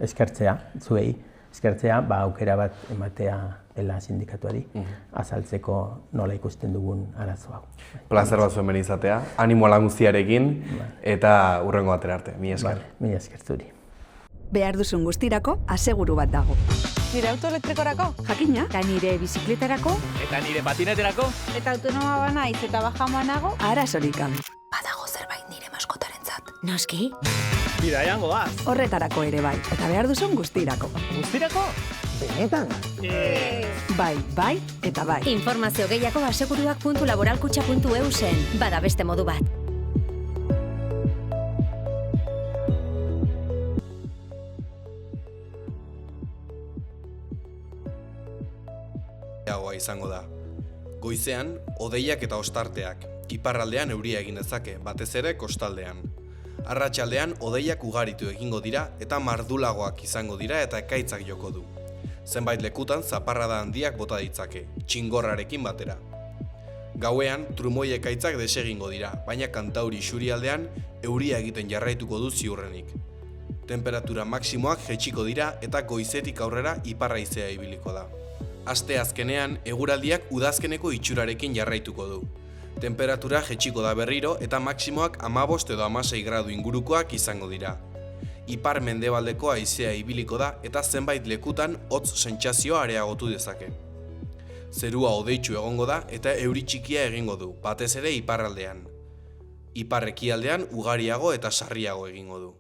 S7: eskertzea, zuei, eskertzea, aukera bat ematea dela sindikatuari, azaltzeko nola ikusten dugun arazo hau.
S1: Plazer bat zuen izatea, animo lan guztiarekin, eta hurrengo batera arte, mi esker.
S7: Mi esker zuri.
S3: Behar duzun guztirako aseguru bat dago.
S4: Nire auto elektrikorako?
S3: Jakina, eta nire bizikletarako,
S5: Eta nire patineterako.
S4: Eta autonoma banaiz eta bajamoa nago?
S3: arazorik gabe.
S6: Badago zerbait nire maskotarentzat. Noski?
S5: Bidaian goaz.
S3: Horretarako ere bai, eta behar duzun guztirako.
S5: Guztirako? Benetan?
S3: Bai, eta bai.
S6: Informazio gehiago aseguruak.laboralkutxa.eusen. Bada beste modu bat.
S2: Izango da. Goizean, hodeiak eta ostarteak. Iparraldean euria egin dezake, batez ere kostaldean. Arratsaldean hodeiak ugaritu egingo dira eta mardulagoak izango dira eta ekaitzak joko du. Zenbait lekutan zaparrada handiak bota ditzake, txingorrarekin batera. Gauean, trumoi ekaitzak desegingo dira, baina kantauri isurialdean euria egiten jarraituko du ziurrenik. Temperatura maksimoak jaitsiko dira eta goizetik aurrera iparraizea ibiliko da. Aste azkenean, eguraldiak udazkeneko itxurarekin jarraituko du. Temperatura jaitsiko da berriro eta maksimoak 15 edo 16 gradu ingurukoak izango dira. Ipar mendebaldeko haizea ibiliko da eta zenbait lekutan hotz sentsazioa areagotu dezake. Zerua hodeitsu egongo da eta euri txikia egingo du, batez ere iparraldean. Ipar ekialdean ugariago eta sarriago egingo du.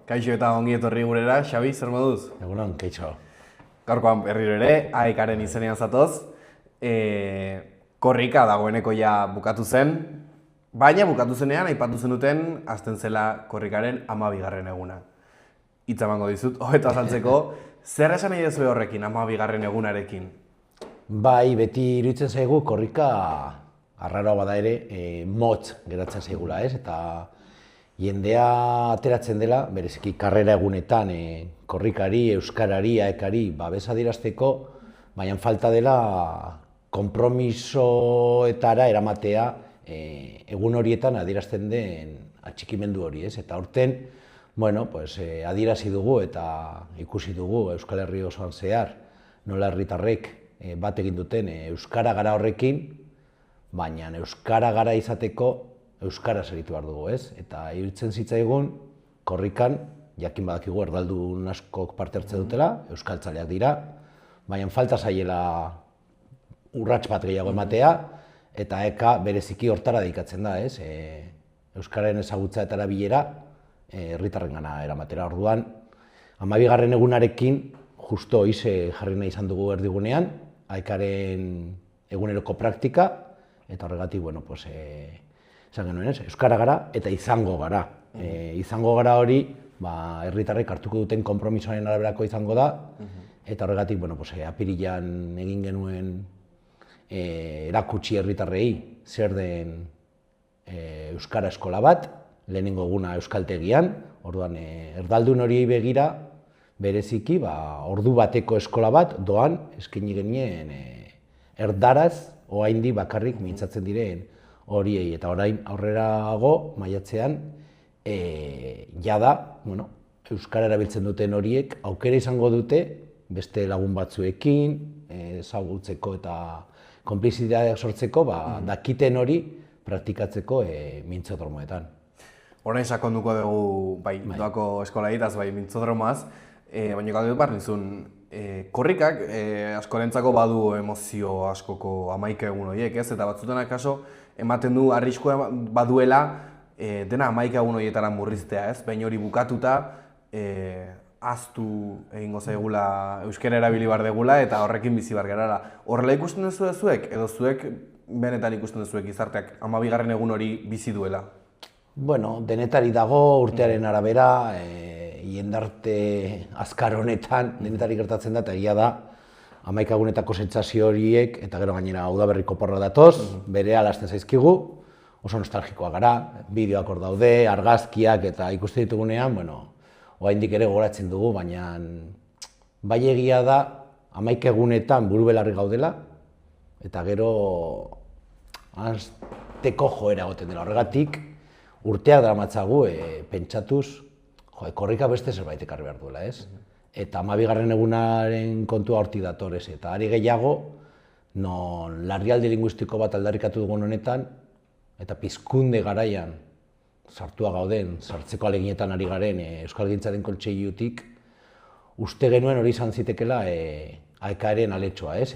S1: Kaixo eta ongi etorri gurera, Xabi, zer moduz?
S8: Egunon, kaixo.
S1: Gaurkoan berriro ere, AEK-aren izenean zatoz. Korrika dagoeneko ja bukatu zen, baina bukatu zenean aipatu zenuten hasten zela korrikaren 12. eguna. Hitz emango dizut, hobeto azaltzeko, zer esan nahi duzue horrekin, 12. egunarekin?
S8: Bai, beti iruditzen zaigu korrika arraroa bada ere, motz geratzen zaigula, ez? Eta jendea ateratzen dela, bereziki karrera egunetan, korrikari, euskarari, AEK-ari babesa adierazteko, baina falta dela konpromisoetara eramatea egun horietan adierazten den atxikimendu hori, ez? Eta aurten, bueno, pues, adierazi dugu eta ikusi dugu Euskal Herri osoan zehar, nola herritarrek bat egin duten euskara gara horrekin, baina euskara gara izateko euskara segitu behar dugu, ez? Eta iruditzen zitzaigun, korrikan, jakin badakigu erdaldun askok parte hartzen dutela, euskaltzaleak dira, baina falta zaiela urrats bat gehiago ematea, eta AEK bereziki hortara dedikatzen da, ez? Euskararen ezagutza eta erabilera herritarrengana eramatera. Orduan, 12. egunarekin, justo hoize jarri nahi izan dugu erdigunean, AEK-aren eguneroko praktika, eta horregatik, bueno, pues, esan genuen ez, euskara gara eta izango gara. Izango gara hori, herritarrek hartuko duten konpromisoaren araberako izango da, eta horregatik, bueno, pues, apirilan egin genuen erakutsi herritarrei zer den euskara eskola bat, lehenengo eguna euskaltegian, orduan erdaldun horiei begira, bereziki, ordu bateko eskola bat doan eskaini genien erdaraz, oraindik bakarrik mintzatzen diren horiei, eta orain aurrerago maiatzean jada, bueno, euskara erabiltzen duten horiek aukera izango dute beste lagun batzuekin ezagutzeko eta konplizitateak sortzeko, dakiten hori praktikatzeko mintzodromoetan.
S1: Orain sakonduko dugu bai doako eskola egitaz, bai mintzodromoaz, baina galdu dut behar nizun, korrikak askorentzako badu emozio askoko 11 egun horiek, ez? Eta batzutan akaso ematen du arriskua baduela dena 11 egun horietara murriztea, ez? Behin hori bukatuta ahaztu egingo zaigula euskara erabili behar degula eta horrekin bizi behar garala. Horrela ikusten duzu zuek, edo zuek benetan ikusten duzuek gizarteak 12. egun hori bizi duela?
S8: Bueno, denetari dago urtearen arabera, jendarte azkar honetan denetari gertatzen da, eta egia da 11 egunetako sentsazio horiek, eta gero gainera udaberriko porra datoz, berehala hasten zaizkigu, oso nostalgikoa gara, bideoak hor daude, argazkiak eta ikusten ditugunean, bueno, oraindik ere gogoratzen dugu, baina bai egia da 11 egunetan buru belarri gaudela, eta gero hasteko joera egoten dela. Horregatik, urteak daramatzagu pentsatuz, korrika beste zerbait ekarri behar duela, ez? Eta 12. egunaren kontua hortik datorez, eta ari gehiago, non larrialdi linguistiko bat aldarrikatu dugun honetan, eta pizkunde garaian sartua gauden, sartzeko aleginetan ari garen Euskalgintzaren Kontseilutik, uste genuen hori izan zitekela AEK-aren aletxoa, ez?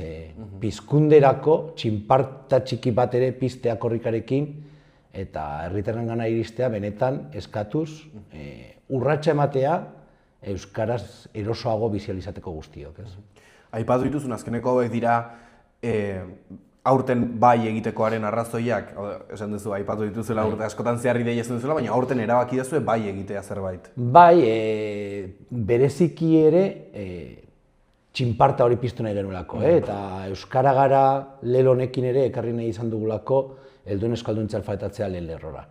S8: Pizkunderako txinparta txiki bat ere piztea korrikarekin, eta herritarrengana iristea benetan eskatuz, urratsa ematea euskaraz erosoago bizializateko guztiok, ez?
S1: Aipatu dituzun azkeneko hauek dira aurten bai egitekoaren arrazoiak, esan duzu, aipatu dituzela urte askotan zeharri deia esan duzula, baina aurten erabaki duzue bai egitea zerbait.
S8: Bai, bereziki ere txinparta hori piztu nahi genuelako, eta euskara gara lelo honekin ere ekarri nahi izan dugulako helduen euskalduntza alfabetatzea lehen lerrora.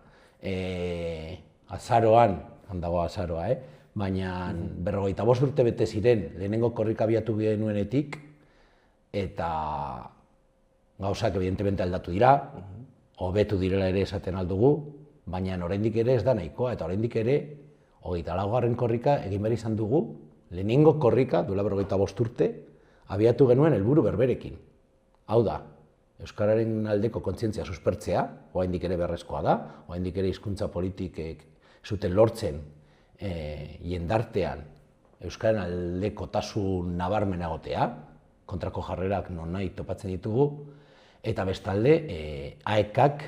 S8: Azaroan, handago azaroa, baina 45 urte bete ziren lehenengo korrika abiatu genuenetik, eta gauzak evidentemente aldatu dira, hobetu direla ere esaten aldugu, baina oraindik ere ez da nahikoa, eta oraindik ere 24. korrika egin behar izan dugu, lehenengo korrika, duela 45 urte, abiatu genuen helburu berberekin. Hau da, euskararen aldeko kontzientzia suspertzea, oraindik ere beharrezkoa da, oraindik ere hizkuntza politikek zuten lortzen jendartean euskararen aldekotasun nabarmena egotea, kontrako jarrerak nonahi topatzen ditugu, eta bestalde AEKak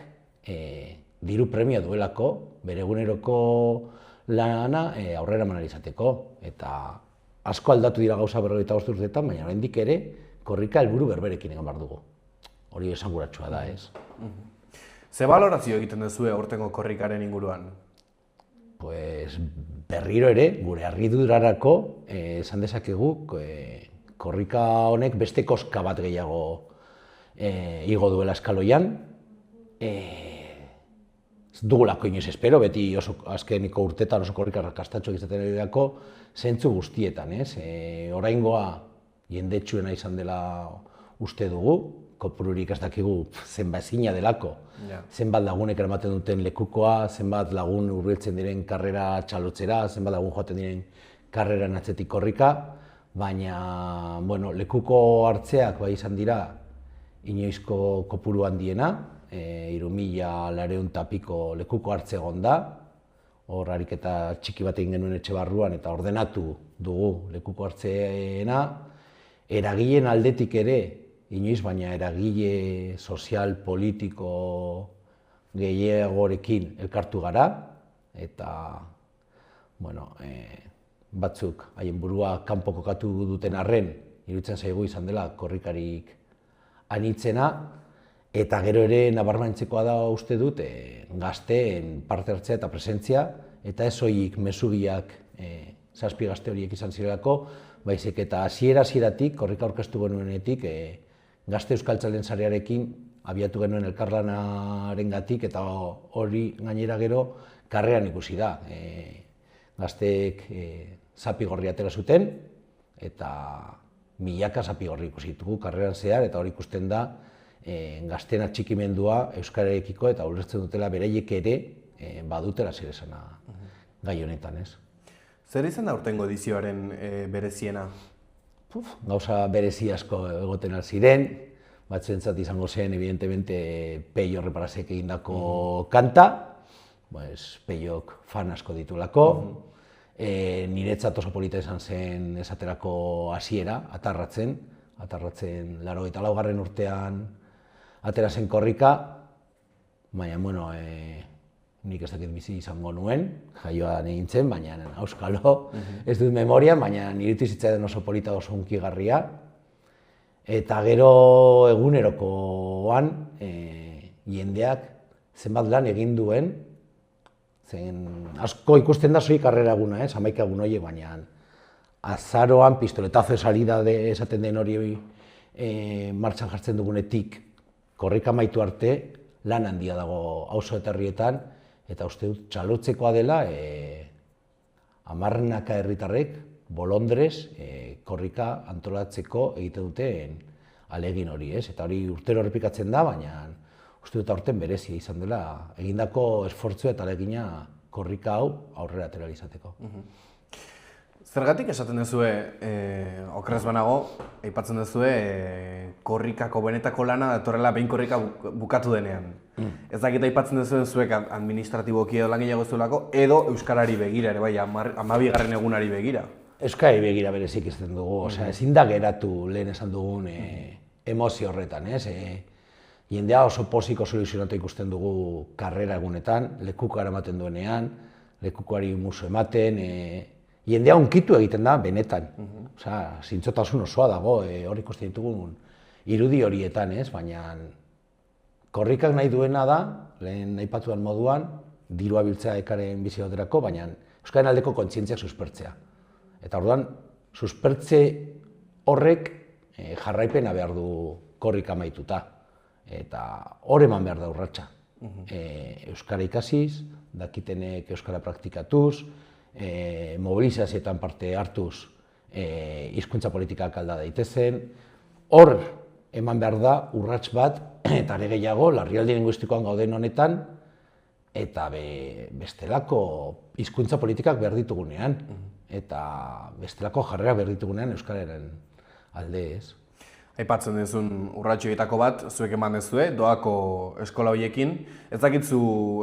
S8: diru premia duelako bere eguneroko lana aurrera eman ahal izateko, eta asko aldatu dira gauza 45 urteetan, baina oraindik ere korrika helburu berberekin egin behar dugu. Hori esanguratsua da, ez?
S1: Ze balorazio egiten duzue aurtengo korrikaren inguruan?
S8: Pues berriro ere, gure harridurarako esan dezakegu korrika honek beste koska bat gehiago igo duela eskaloian. Ez dugulako inoiz espero, beti azkeniko urtetan oso korrika rakastatxoak izaten edo zentzu guztietan, ez? Oraingoa jendetsuena izan dela uste dugu, kopururik ez dakigu zenbat ezina delako, zenbat lagunek eramaten duten lekukoa, zenbat lagun hurbiltzen diren karrera txalotzera, zenbat lagun joaten diren karreran atzetik korrika, baina lekuko hartzeak bai izan dira inoizko kopuru handiena, 3.400 piko lekuko hartze egon da, hor ariketa txiki bat egin genuen etxe barruan eta ordenatu dugu lekuko hartzeena, eragileen aldetik ere, inoiz, baina eragile sozial, politiko gehiagorekin elkartu gara, eta batzuk haien burua kanpo kokatu duten arren, iruditzen zaigu izan dela korrikarik anitzena, eta gero ere nabarmentzekoa da uste dut gazteen parte hartzea eta presentzia, eta ez soilik mezugiak 7 gazte horiek izan zirelako, baizik eta hasieratik korrika aurkeztu genuenetik gazte euskaltzalen sarearekin abiatu genuen elkarlanarengatik, eta hori gainera gero karreran ikusi da. Gazteek zapigorri atera zuten, eta milaka zapigorri ikusi ditugu karreran zehar, eta hori ikusten da gazteen atxikimendua euskararekiko eta ulertzen dutela beraiek ere badutela zer esana gai honetan, ez?
S1: Zer izan da aurtengo edizioaren bereziena?
S8: Gauza berezi asko egoten ziren, batzuentzat izango zen, evidentemente, Peio Reparasek egindako kanta, Peiok fan asko ditulako, niretzat oso polita izan zen esaterako hasiera, atarratzen 84. urtean atera zen korrika, baina, nik ez dakit bizi izango nuen, jaioan egin zen, baina auskalo, ez dut memoria, baina niritu zitzaidan oso polita oso hunkigarria. Eta gero egunerokoan jendeak zenbat lan egin duen, asko ikusten da soilik karrera eguna, 11 egun horiek, baina azaroan pistoletazo de salida esaten den hori martxan jartzen dugunetik korrika amaitu arte lan handia dago auzo eta herrietan, eta uste dut txalotzekoa dela 10 herritarrek bolondrez korrika antolatzeko egiten duten alegin hori, eta hori urtero errepikatzen da, baina uste dut aurten berezia izan dela egindako esfortzua eta alegina korrika hau aurrera atera izateko.
S1: Zergatik esaten duzue, okerrez banago, aipatzen duzue korrikako benetako lana datorrela behin korrika bukatu denean. Ez dakit aipatzen duzuen zuek administratiboki edo lan gehiago zuelako, edo euskarari begira ere, bai, 12. egunari begira.
S8: Euskarari begira berezik izten dugu, ezin da geratu lehen esan dugun emozio horretan, ez? Jendea oso posiko soluzionatu ikusten dugu karrera egunetan, lekuko eramaten duenean, lekukoari musu ematen, jendea hunkitu egiten da, benetan. Zintzotasun osoa dago, hor ikusten ditugun irudi horietan, baina korrikak nahi duena da, lehen aipatuan moduan, dirua biltzea ekaren bizi baterako, baina euskaren aldeko kontzientziak suspertzea. Eta orduan, suspertze horrek jarraipena behar du korrik amaituta. Eta hor eman behar da urratsa. Euskara ikasiz, dakitenek euskara praktikatuz, mobilizazioetan parte hartuz hizkuntza politikak alda daitezen. Hor eman behar da urrats bat, eta are gehiago, larrialdi linguistikoan gauden honetan, eta bestelako hizkuntza politikak behar ditugunean, eta bestelako jarrera behar ditugunean euskararen alde ez.
S1: Aipatzen duzun urratxoietako bat, zuek eman dezue, doako eskola horiekin. Ez dakitzu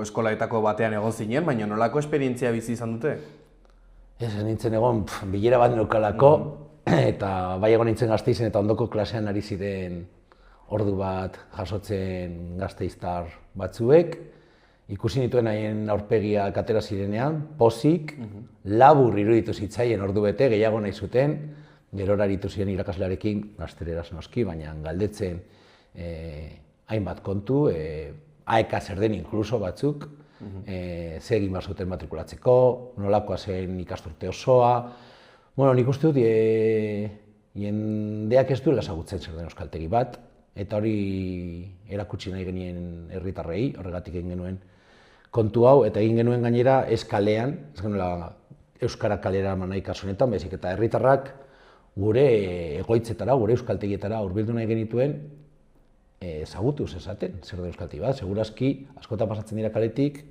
S1: eskolaetako batean egon zinen, baina nolako esperientzia bizi izan dute?
S8: Ez nintzen egon, bilera bat neukalako, eta bai egon nintzen Gasteizen eta ondoko klasean ari ziren ordu bat jasotzen gasteiztar batzuek. Ikusi nituen haien aurpegiak atera zirenean, pozik, labur iruditu zitzaien ordu bete, gehiago nahi zuten, gerora aritu ziren irakaslearekin, gazteleraz noski, baina galdetzen hainbat kontu, aeka zer den inkluso batzuk, ze egin behar zuten matrikulatzeko, nolakoa zen ikasturte osoa. Bueno, nik uste dut, jendeak ez duela ezagutzen zer den euskaltegi bat, eta hori erakutsi nahi genien herritarrei, horregatik egin genuen kontu hau, eta egin genuen gainera ez kalean, ez genuela euskara kalera nahi kasu honetan, baizik eta herritarrak gure egoitzetara, gure euskaltegietara hurbildu nahi genituen ezagutuz esaten, zer da euskaltegi bat. Segurazki, askotan pasatzen dira kaletik,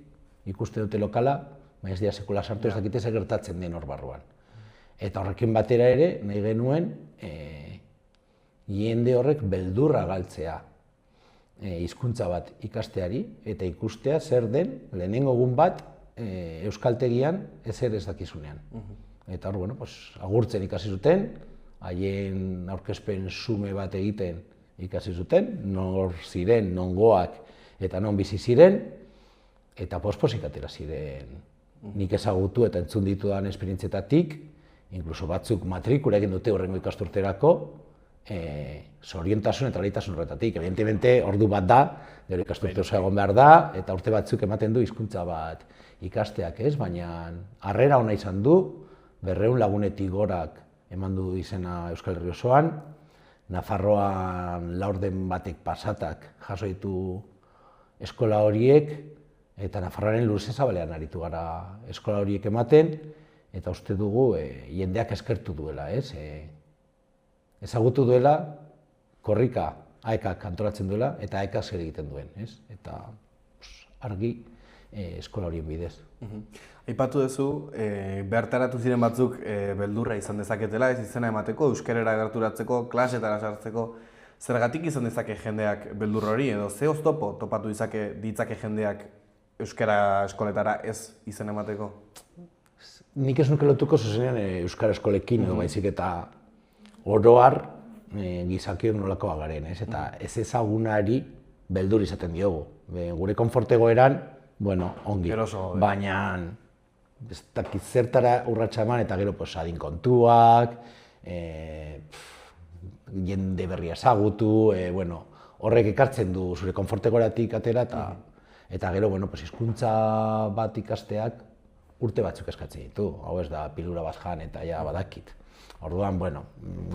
S8: ikuste dute lokala, baina ez dira sekula sartu, ez dakite zer gertatzen den hor barruan. Eta horrekin batera ere, nahi genuen, jende horrek beldurra galtzea hizkuntza bat ikasteari, eta ikustea zer den lehenengo egun bat euskaltegian ezer ez dakizunean. Eta hor, agurtzen ikasi zuten, haien aurkezpen sume bat egiten ikasi zuten, nor ziren, nongoak eta non bizi ziren, eta pospozik atera ziren nik ezagutu eta entzun ditudan esperientzietatik, inkluso batzuk matrikula egin dute horrengo ikasturterako, zoriontasun eta alaitasun horretatik. Evidentemente, ordu bat da, gero ikasturte osoa egon behar da, eta urte batzuk ematen du hizkuntza bat ikasteak ez, baina harrera ona izan du, 200 lagunetik gorak eman du izena Euskal Herri osoan, Nafarroan laurden batek pasatak jaso ditu eskola horiek, eta Nafarroaren Lurze Zabalean aritu gara eskola horiek ematen, eta uste dugu jendeak eskertu duela, ez? Ezagutu duela, korrika aekak antolatzen duela, eta aekak zer egiten duen, ez? Eta argi eskola horien bidez.
S1: Aipatu duzu, behartaratu ziren batzuk beldurra izan dezaketela, ez izena emateko, euskarera gerturatzeko, klasetara sartzeko. Zergatik izan dezake jendeak beldur hori, edo ze oztopo topatu ditzake jendeak euskara eskoletara ez izena emateko?
S8: Nik ez nuke lotuko zuzenean euskara eskolekin, edo baizik eta oroar gizakiok nolakoa garen, ez? Eta ez ezagunari beldur izaten diogu. Gure konfortegoeran, bueno, ongi, baina ez dakit zertara urratsa eman eta gero adin kontuak, jende berria ezagutu, horrek ekartzen du zure konfortegoeratik atera eta gero hizkuntza bat ikasteak urte batzuk eskatzen ditu. Hau ez da pilura bat jan eta ja badakit. Orduan,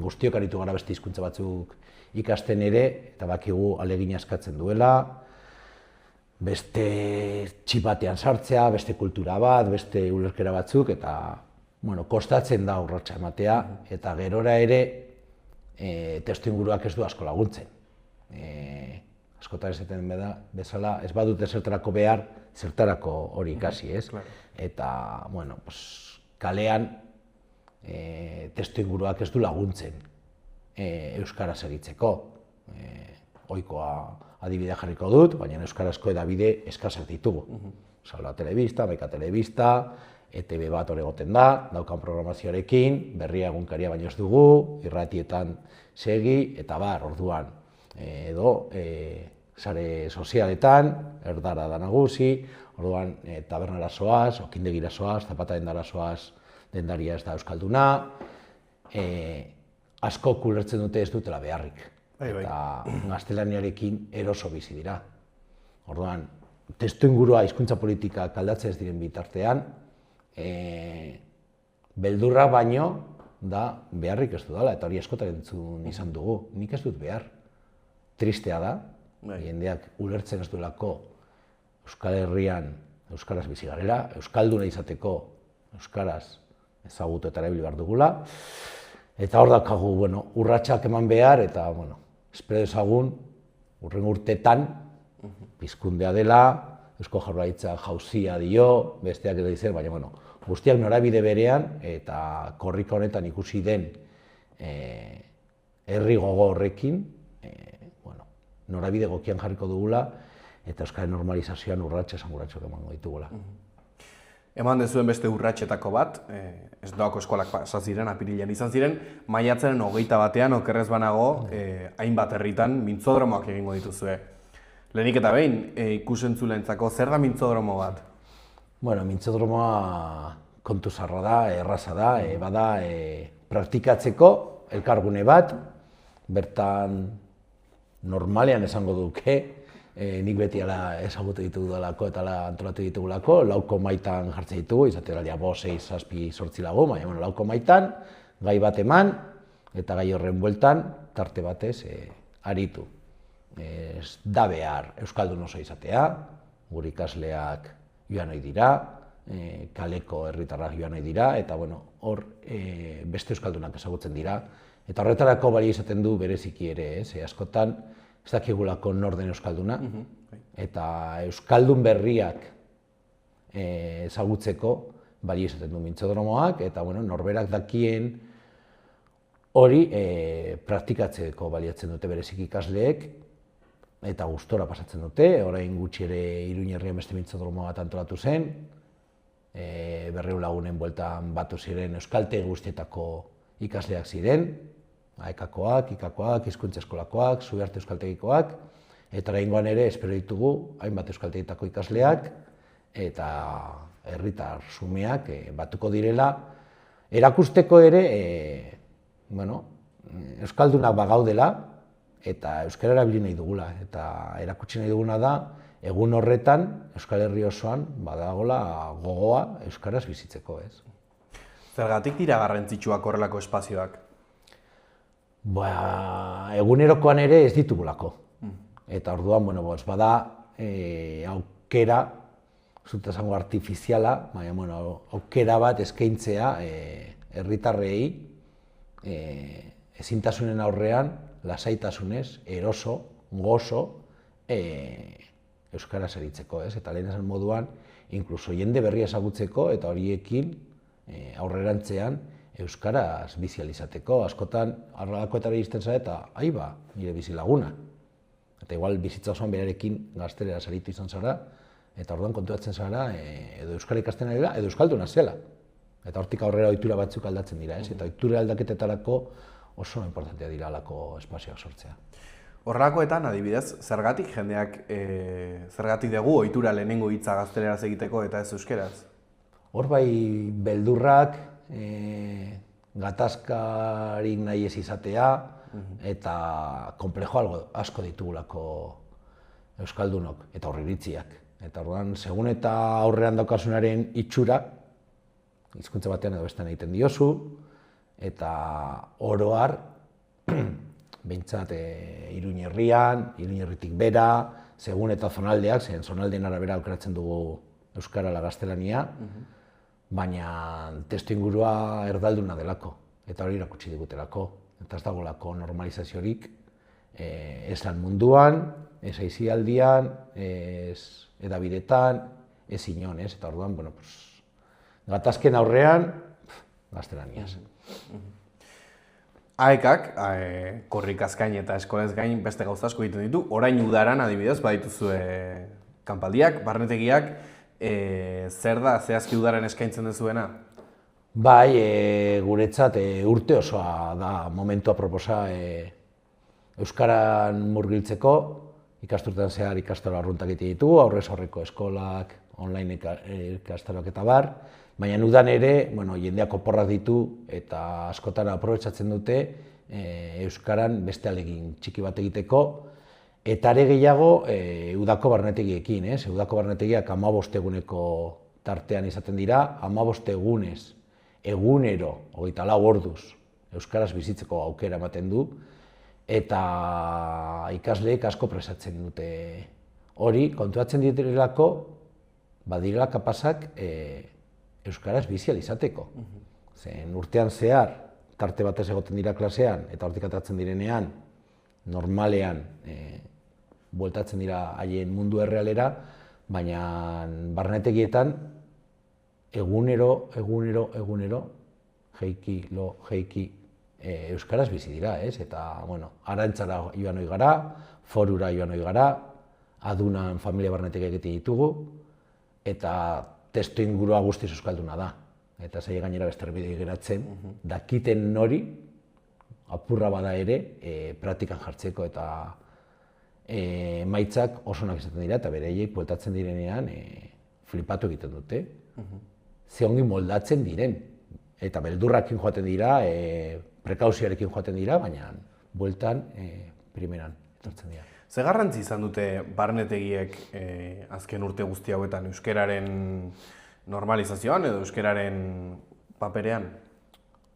S8: guztiok aritu gara beste hizkuntza batzuk ikasten ere, eta bakigu ahalegina eskatzen duela, beste txip batean sartzea, beste kultura bat, beste ulerkera batzuk, eta kostatzen da urratsa ematea, eta gerora ere testuinguruak ez du asko laguntzen. Askotan esaten bezala, ez badute zertarako behar, zertarako hori ikasi, ez? Eta, kalean testuinguruak ez du laguntzen euskaraz eritzeko. Ohikoa adibidea jarriko dut, baina euskarazko hedabide eskasak ditugu. Salva Telebista, Maika Telebista, ETB bat hor egoten da, daukan programazioarekin, berria egunkaria baino ez dugu, irratietan segi, eta orduan, edo sare sozialetan, erdara da nagusi, orduan tabernara zoaz, okindegira zoaz, zapata dendara zoaz, dendaria ez da euskalduna, asko ulertzen dute ez dutela beharrik. Eta gaztelaniarekin eroso bizi dira. Orduan, testuingurua hizkuntza politikak aldatzen ez diren bitartean, beldurra baino da beharrik ez dudala, eta hori askotan entzun izan dugu. Nik ez dut behar. Tristea da, jendeak ulertzen ez duelako Euskal Herrian euskaraz bizi garela, euskalduna izateko euskaraz ezagutu eta erabili behar dugula. Eta hor daukagu, urratsak eman behar, eta, espero dezagun, hurrengo urtetan, pizkundea dela, Eusko Jaurlaritza jauzia dio, besteak edo dizer, baina, guztiak norabide berean, eta korrika honetan ikusi den herri gogo horrekin, norabide gokian jarriko dugula, eta euskaren normalizazioan urratsa esanguratsuak emango ditugula.
S1: Eman dezuen beste urratsetako bat, ez doako eskolak pasa ziren, apirilean izan ziren, maiatzaren 21ean okerrez banago, hainbat herritan mintzodromoak egingo dituzue. Lehenik eta behin, ikusentzuleentzako zer da mintzodromo bat?
S8: Mintzodromoa kontu zarra da, erraza da, bada praktikatzeko elkargune bat, bertan normalean esango duke, nik beti ezagutu ditugulako eta antolatu ditugulako, lauko maitan jartzen ditugu, izatera 5, 6, 7, 8 lagun, baina lauko maitan, gai bat eman, eta gai horren bueltan, tarte batez aritu. Ez da behar euskaldun oso izatea, gure ikasleak joan ohi dira, kaleko herritarrak joan ohi dira, eta hor beste euskaldunak ezagutzen dira, eta horretarako balio izaten du bereziki ere, askotan ez dakigulako nor den euskalduna, eta euskaldun berriak ezagutzeko balio izaten du mintzodromoak, eta norberak dakien hori praktikatzeko baliatzen dute bereziki ikasleek, eta gustora pasatzen dute, orain gutxi ere Iruña herrian beste mintzodromo bat antolatu zen, 200 lagunen bueltan batu ziren euskaltegi guztietako ikasleak ziren, AEK-koak, IK-koak, hizkuntza eskolakoak, Zubiarte euskaltegikoak, eta oraingoan ere espero ditugu hainbat euskaltegitako ikasleak eta herritar xumeak batuko direla, erakusteko ere, euskaldunak bagaudela, eta euskara erabili nahi dugula, eta erakutsi nahi duguna da, egun horretan, Euskal Herri osoan, badagola gogoa euskaraz bizitzeko, ez.
S1: Zergatik dira garrantzitsuak horrelako espazioak?
S8: Egunerokoan ere ez ditugulako. Eta orduan, bada aukera, zut esango artifiziala, baina aukera bat eskaintzea herritarrei ezintasunen aurrean, lasaitasunez, eroso, gozo, euskaraz aritzeko, ez? Eta lehen esan moduan, inkluso jende berria ezagutzeko eta horiekin aurrerantzean euskaraz bizializateko. Askotan, arralakoetara iristen zara eta aiba, nire bizilaguna. Eta igual bizitza osoan berarekin gaztelera aritu izan zara, eta orduan konturatzen zara edo euskara ikasten ari da, edo euskalduna zela. Eta hortik aurrera ohitura batzuk aldatzen dira, ez? Eta ohitura aldaketetarako oso importantea dira halako espazioak sortzea.
S1: Horrelakoetan, adibidez, zergatik jendeak, zergatik dugu ohitura lehenengo hitza gazteleraz egiteko eta ez euskeraz?
S8: Hor bai beldurrak, gatazkarik nahi ez izatea, eta konplejo asko ditugulako euskaldunok eta horriritziak. Eta orduan, segun eta aurrean daukasunaren itxura, hizkuntza batean edo bestean egiten diozu, eta oro har, behintzat Iruña herrian, Iruña herritik bera, segun eta zonaldeak, zen zonaldeen arabera aukeratzen dugu euskara ala gaztelania, baina testu ingurua erdalduna delako, eta hori irakutsi digutelako. Eta ez dagolako normalizaziorik, ez lan munduan, ez aisialdian, ez edabidetan, ez inon, ez? Eta orduan, gatazken aurrean, gaztelaniaz.
S1: AEK-ak, korrikaz gain eta eskolez gain beste gauza asko egiten ditu, orain udaran adibidez badituzue kanpaldiak, barnetegiak, zer da zehazki udaren eskaintzen dezuena?
S8: Bai, guretzat urte osoa da momentua proposa euskaran murgiltzeko, ikasturtean zehar ikastaro arruntak egiten ditugu, aurrez aurreko eskolak, online ikastaroak eta bar, baina udan ere, jendeak oporrak ditu eta askotan aprobetxatzen dute euskaran beste ahalegin txiki bat egiteko, eta are gehiago udako barnetegiekin, udako barnetegiak 15 eguneko tartean izaten dira, 15 egunez egunero, 24 orduz, euskaraz bizitzeko aukera ematen du, eta ikasleek asko presatzen dute hori, kontuatzen direlako, badirela kapazak euskaraz bizi ahal izateko. Zen urtean zehar, tarte batez egoten dira klasean, eta hortik ateratzen direnean, normalean, bueltatzen dira haien mundu errealera, baina barnetegietan egunero, jeiki, euskaraz bizi dira, ez? Eta, bueno, Arantzara joan ohi gara, Forura joan ohi gara, Adunan familia barnetegiak egiten ditugu, eta testu ingurua guztiz euskalduna da. Eta zaila gainera besterbide geratzen, dakiten nori, apurra bada ere, praktikan jartzeko eta emaitzak oso onak izaten dira, eta bereiek bueltatzen direnean flipatu egiten dute. Ze ongi moldatzen diren, eta beldurrakin joaten dira, prekauziarekin joaten dira, baina bueltan primeran etortzen dira.
S1: Ze garrantzi izan dute barnetegiek azken urte guzti hauetan euskararen normalizazioan edo euskararen paperean?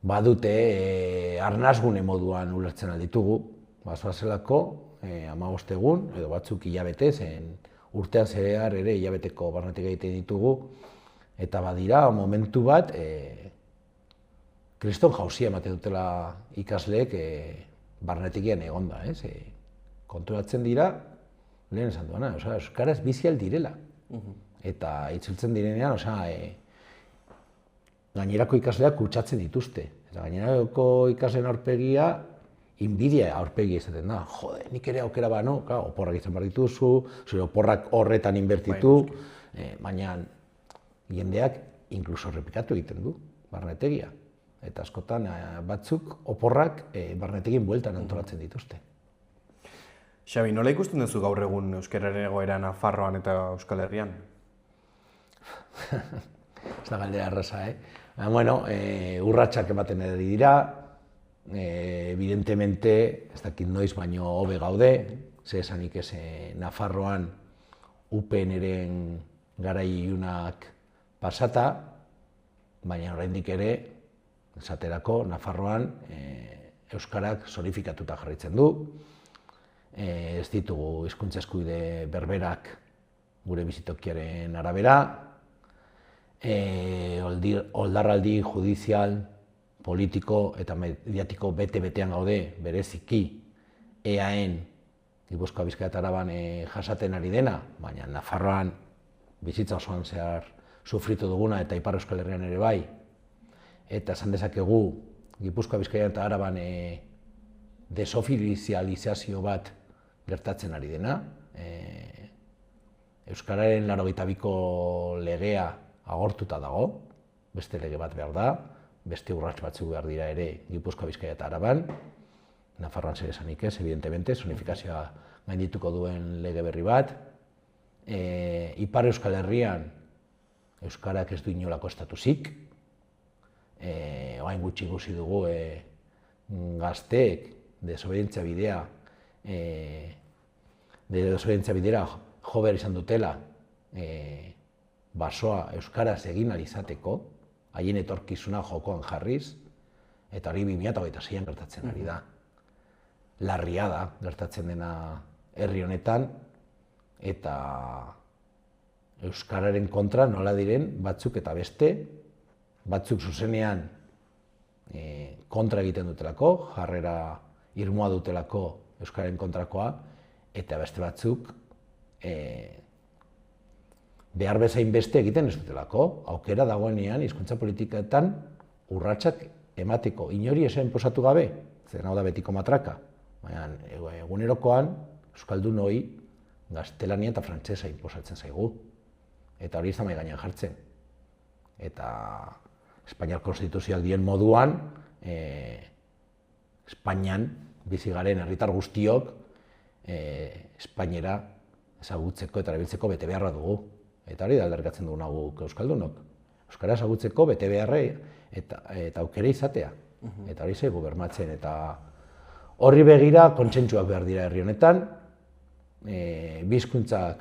S8: Badute, arnasgune moduan ulertzen alditugu, bazoazelako, 15 egun, edo batzuk hilabete, zen urtean zehar ere hilabeteko barnetegia egiten ditugu, eta badira, momentu bat, kriston jauzia ematen dutela ikasleek barnetegian egonda, ez? Konturatzen dira, lehen esan duena, euskaraz bizi ahal direla. Eta itzultzen direnean, gainerako ikasleak kutsatzen dituzte. Eta gainerako ikasleen aurpegia, inbidia aurpegia izaten da. Jode, nik ere aukera bano, oporrak izan behar dituzu, zure oporrak horretan inbertitu, baina jendeak inkluso repikatu egiten du, barnetegia. Eta askotan batzuk oporrak barnetegin bueltan antolatzen dituzte.
S1: Xabi, nola ikusten duzu gaur egun euskararen egoera Nafarroan eta Euskal Herrian?
S8: Ez da galdera erraza, Bueno, urratsak ematen ari dira, evidentemente, ez dakit noiz baino hobe gaude, ze esanik ez Nafarroan UPN-eren garai ilunak pasata, baina oraindik ere, esaterako, Nafarroan euskarak zorifikatuta jarraitzen du, ez ditugu hizkuntza eskubide berberak gure bizitokiaren arabera, oldarraldi judizial, politiko eta mediatiko bete-betean gaude, bereziki EAen, Gipuzkoa, Bizkaia eta Araban jasaten ari dena, baina Nafarroan bizitza osoan zehar sufritu duguna eta Ipar Euskal Herrian ere bai, eta esan dezakegu Gipuzkoa, Bizkaia eta Araban desofilizializazio bat gertatzen ari dena. Euskararen 82ko legea agortuta dago, beste lege bat behar da, beste urrats batzuk behar dira ere Gipuzkoa, Bizkaia eta Araban, Nafarroan zer esanik ez, evidentemente, zonifikazioa gaindituko duen lege berri bat. Ipar Euskal Herrian euskarak ez du inolako estatuzik, orain gutxi ikusi dugu gazteek desobedientzia bidera jo behar izan dutela basoa euskaraz egin ahal izateko, haien etorkizuna jokoan jarriz, eta hori 2026an gertatzen ari da. Larria da gertatzen dena herri honetan, eta euskararen kontra nola diren batzuk eta beste, batzuk zuzenean kontra egiten dutelako, jarrera irmoa dutelako euskararen kontrakoa, eta beste batzuk behar bezain beste egiten ez dutelako, aukera dagoenean hizkuntza politiketan urratsak emateko, inori esan posatu gabe, zer hau da betiko matraka, baina egunerokoan euskaldunoi gaztelania eta frantsesa inposatzen zaigu, eta hori ez da mahai gainean jartzen. Eta Espainiar Konstituzioak dien moduan, Espainian bizi garen herritar guztiok Espainiera ezagutzeko eta erabiltzeko bete beharra dugu. Eta hori da aldarrikatzen dugu guk euskaldunok. Euskara ezagutzeko bete beharra eta aukera izatea. Eta hori zaigu bermatzen. Eta horri begira kontsentsuak behar dira herri honetan. Bi hizkuntzak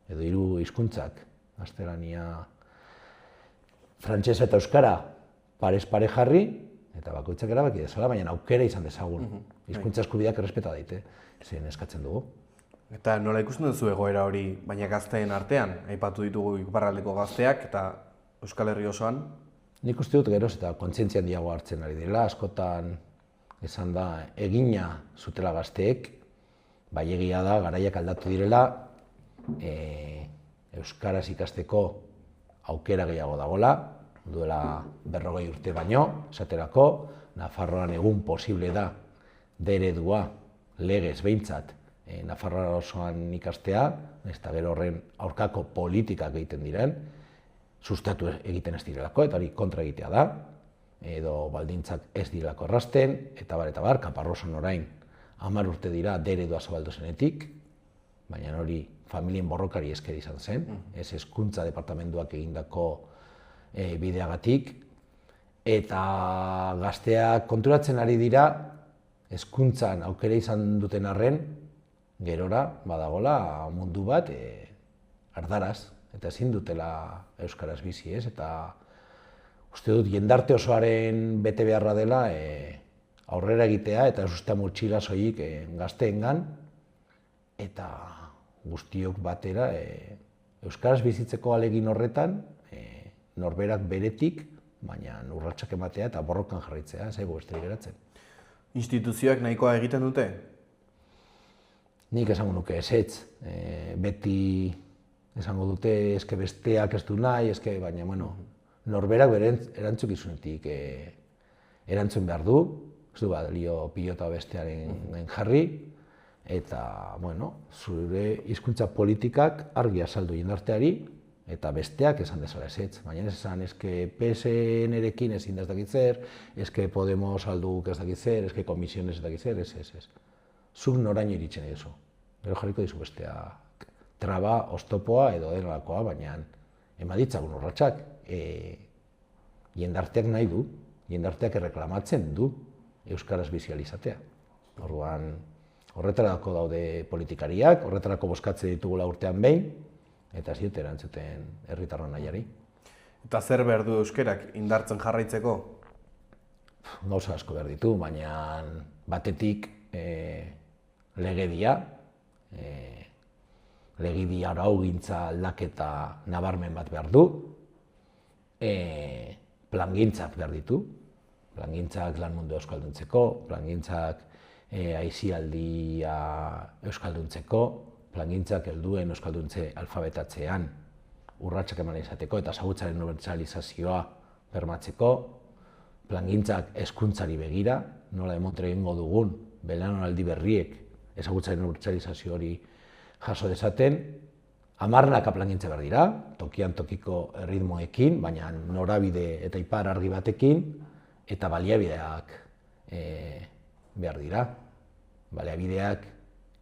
S8: edo 3 hizkuntzak, gaztelania, frantsesa eta euskara, parez pare jarri, eta bakoitzak erabaki dezala, baina aukera izan dezagun. Hizkuntza eskubideak errespeta daite, zen eskatzen dugu.
S1: Eta nola ikusten duzu egoera hori, baina gazteen artean, aipatu ditugu iparraldeko gazteak eta Euskal Herri osoan?
S8: Nik uste dut geroz eta kontzientzia handiago hartzen ari dela, askotan esan da egina zutela gazteek, bai egia da, garaiak aldatu direla, euskaraz ikasteko aukera gehiago dagoela, duela 40 urte baino, esaterako, Nafarroan egun posible da eredua legez behintzat Nafarroa osoan ikastea, eta gero horren aurkako politikak egiten diren, sustatu egiten ez direlako, eta hori kontra egitea da, edo baldintzak ez direlako errasten, eta bar, Kaparroson orain 10 urte dira eredua zabaldu zenetik, baina hori familien borrokari esker izan zen, ez hezkuntza departamentuak egindako bideagatik, eta gazteak konturatzen ari dira, hezkuntzan aukera izan duten arren, gerora badagola mundu bat ardaraz, eta ezin dutela euskaraz bizi, ez? Eta uste dut jendarte osoaren bete beharra dela aurrera egitea eta ez ustea motxila soilik gazteengan, eta guztiok batera euskaraz bizitzeko ahalegin horretan norberak beretik, baina urratsak ematea eta borrokan jarraitzea, ez zaigu besterik geratzen.
S1: Instituzioak nahikoa egiten dute?
S8: Nik esango nuke ezetz, beti esango dute eske besteak ez du nahi, baina norberak bere erantzukizunetik erantzun behar du, ez du balio pilota bestearen jarri, eta zure hizkuntza politikak argi azaldu jendarteari, eta besteak esan dezala ezetz, baina ez esan PSN-erekin ezin da ez dakit zer, Podemos alduk ez dakit zer, komisiones ez dakit zer, ez. Zuk noraino iritsen edo. Gero jarriko dizu besteak traba, oztopoa edo denolakoa, baina emaditzagun urratsak. Jendarteak nahi du, jendarteak erreklamatzen du euskaraz bizializatea. Orduan, horretarako daude politikariak, horretarako bozkatzen ditugula urtean behin, eta ez dute erantzuten herritarron nahiari.
S1: Eta zer behar du euskerak indartzen jarraitzeko?
S8: Gauza asko behar ditu, baina batetik legedia, legedia araugintza aldaketa nabarmen bat behar du, plangintzak behar ditu, plangintzak lan mundu euskalduntzeko, plangintzak aisialdia euskalduntzeko, plangintzak helduen euskalduntze alfabetatzean urratsak eman izateko eta ezagutzaren unibertsalizazioa bermatzeko, plangintzak hezkuntzari begira, nola demontre egingo dugun belaunaldi berriek ezagutzaren unibertsalizazio hori jaso dezaten, 10 plangintza behar dira, tokian tokiko erritmoekin, baina norabide eta ipar argi batekin, eta baliabideak behar dira. Baliabideak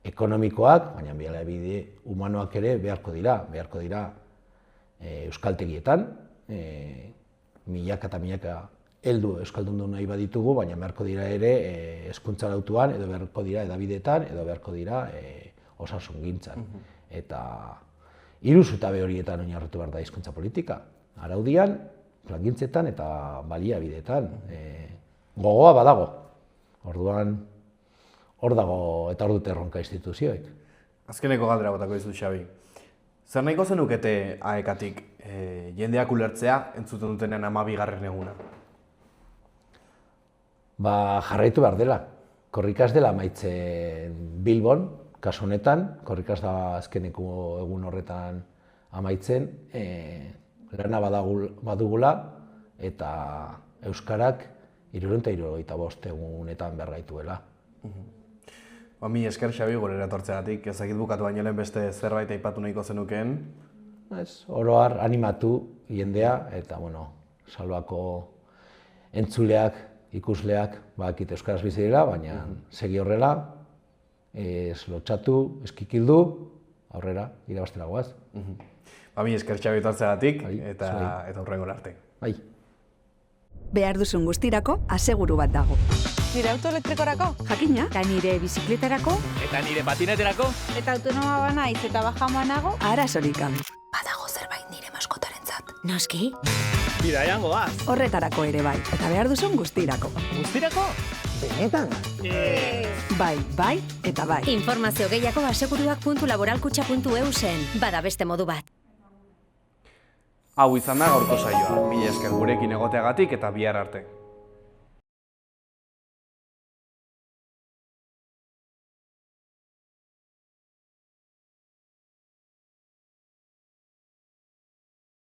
S8: ekonomikoak, baina baliabide humanoak ere beharko dira euskaltegietan, milaka eta milaka heldu euskaldundu nahi baditugu, baina beharko dira ere hezkuntza arautuan, edo beharko dira hedabideetan, edo beharko dira osasungintzan. Eta 3 zutabe horietan oinarritu behar da hizkuntza politika. Araudian, plangintzetan eta baliabideetan. Gogoa badago. Orduan, hor dago eta hor dute erronka instituzioek.
S1: Azkeneko galdera botako dizu, Xabi. Zer nahiko zenukete AEK-atik jendeak ulertzea entzuten dutenean 12. eguna?
S8: Jarraitu behar dela. Korrikaz dela amaitzen Bilbon, kasu honetan, korrikaz da azkeneko egun horretan amaitzen, lana badugula eta euskarak 375 egunetan behar gaituela.
S1: Mi esker, Xabi, gure etortzeagatik, ezakit bukatu baino lehen beste zerbait aipatu nahiko zenukeen.
S8: Oro har animatu jendea eta Salvako entzuleak, ikusleak badakite euskaraz bizi dira, baina segi horrela, ez lotxatu, ez kikildu, aurrera, irabaztera goaz.
S1: Mi esker, Xabi, etortzeagatik eta hurrengora arte.
S8: Bai.
S3: Behar duzun guztirako aseguru bat dago.
S4: Nire auto elektrikorako?
S6: Jakina, eta nire bizikletarako,
S5: Eta nire patineterako?
S4: Eta autonoma banaiz eta bajamoa nago?
S3: Arazorik gabe.
S6: noski.
S5: Bidaian goaz.
S3: Horretarako ere bai, eta behar duzun guztirako.
S5: Guztirako? Benetan?
S3: Bai, eta bai.
S6: Informazio gehiago aseguruak.laboralkutxa.eusen. Bada beste modu bat.
S1: Hau izan da gaurko saioa. Mila esker gurekin egoteagatik eta bihar arte.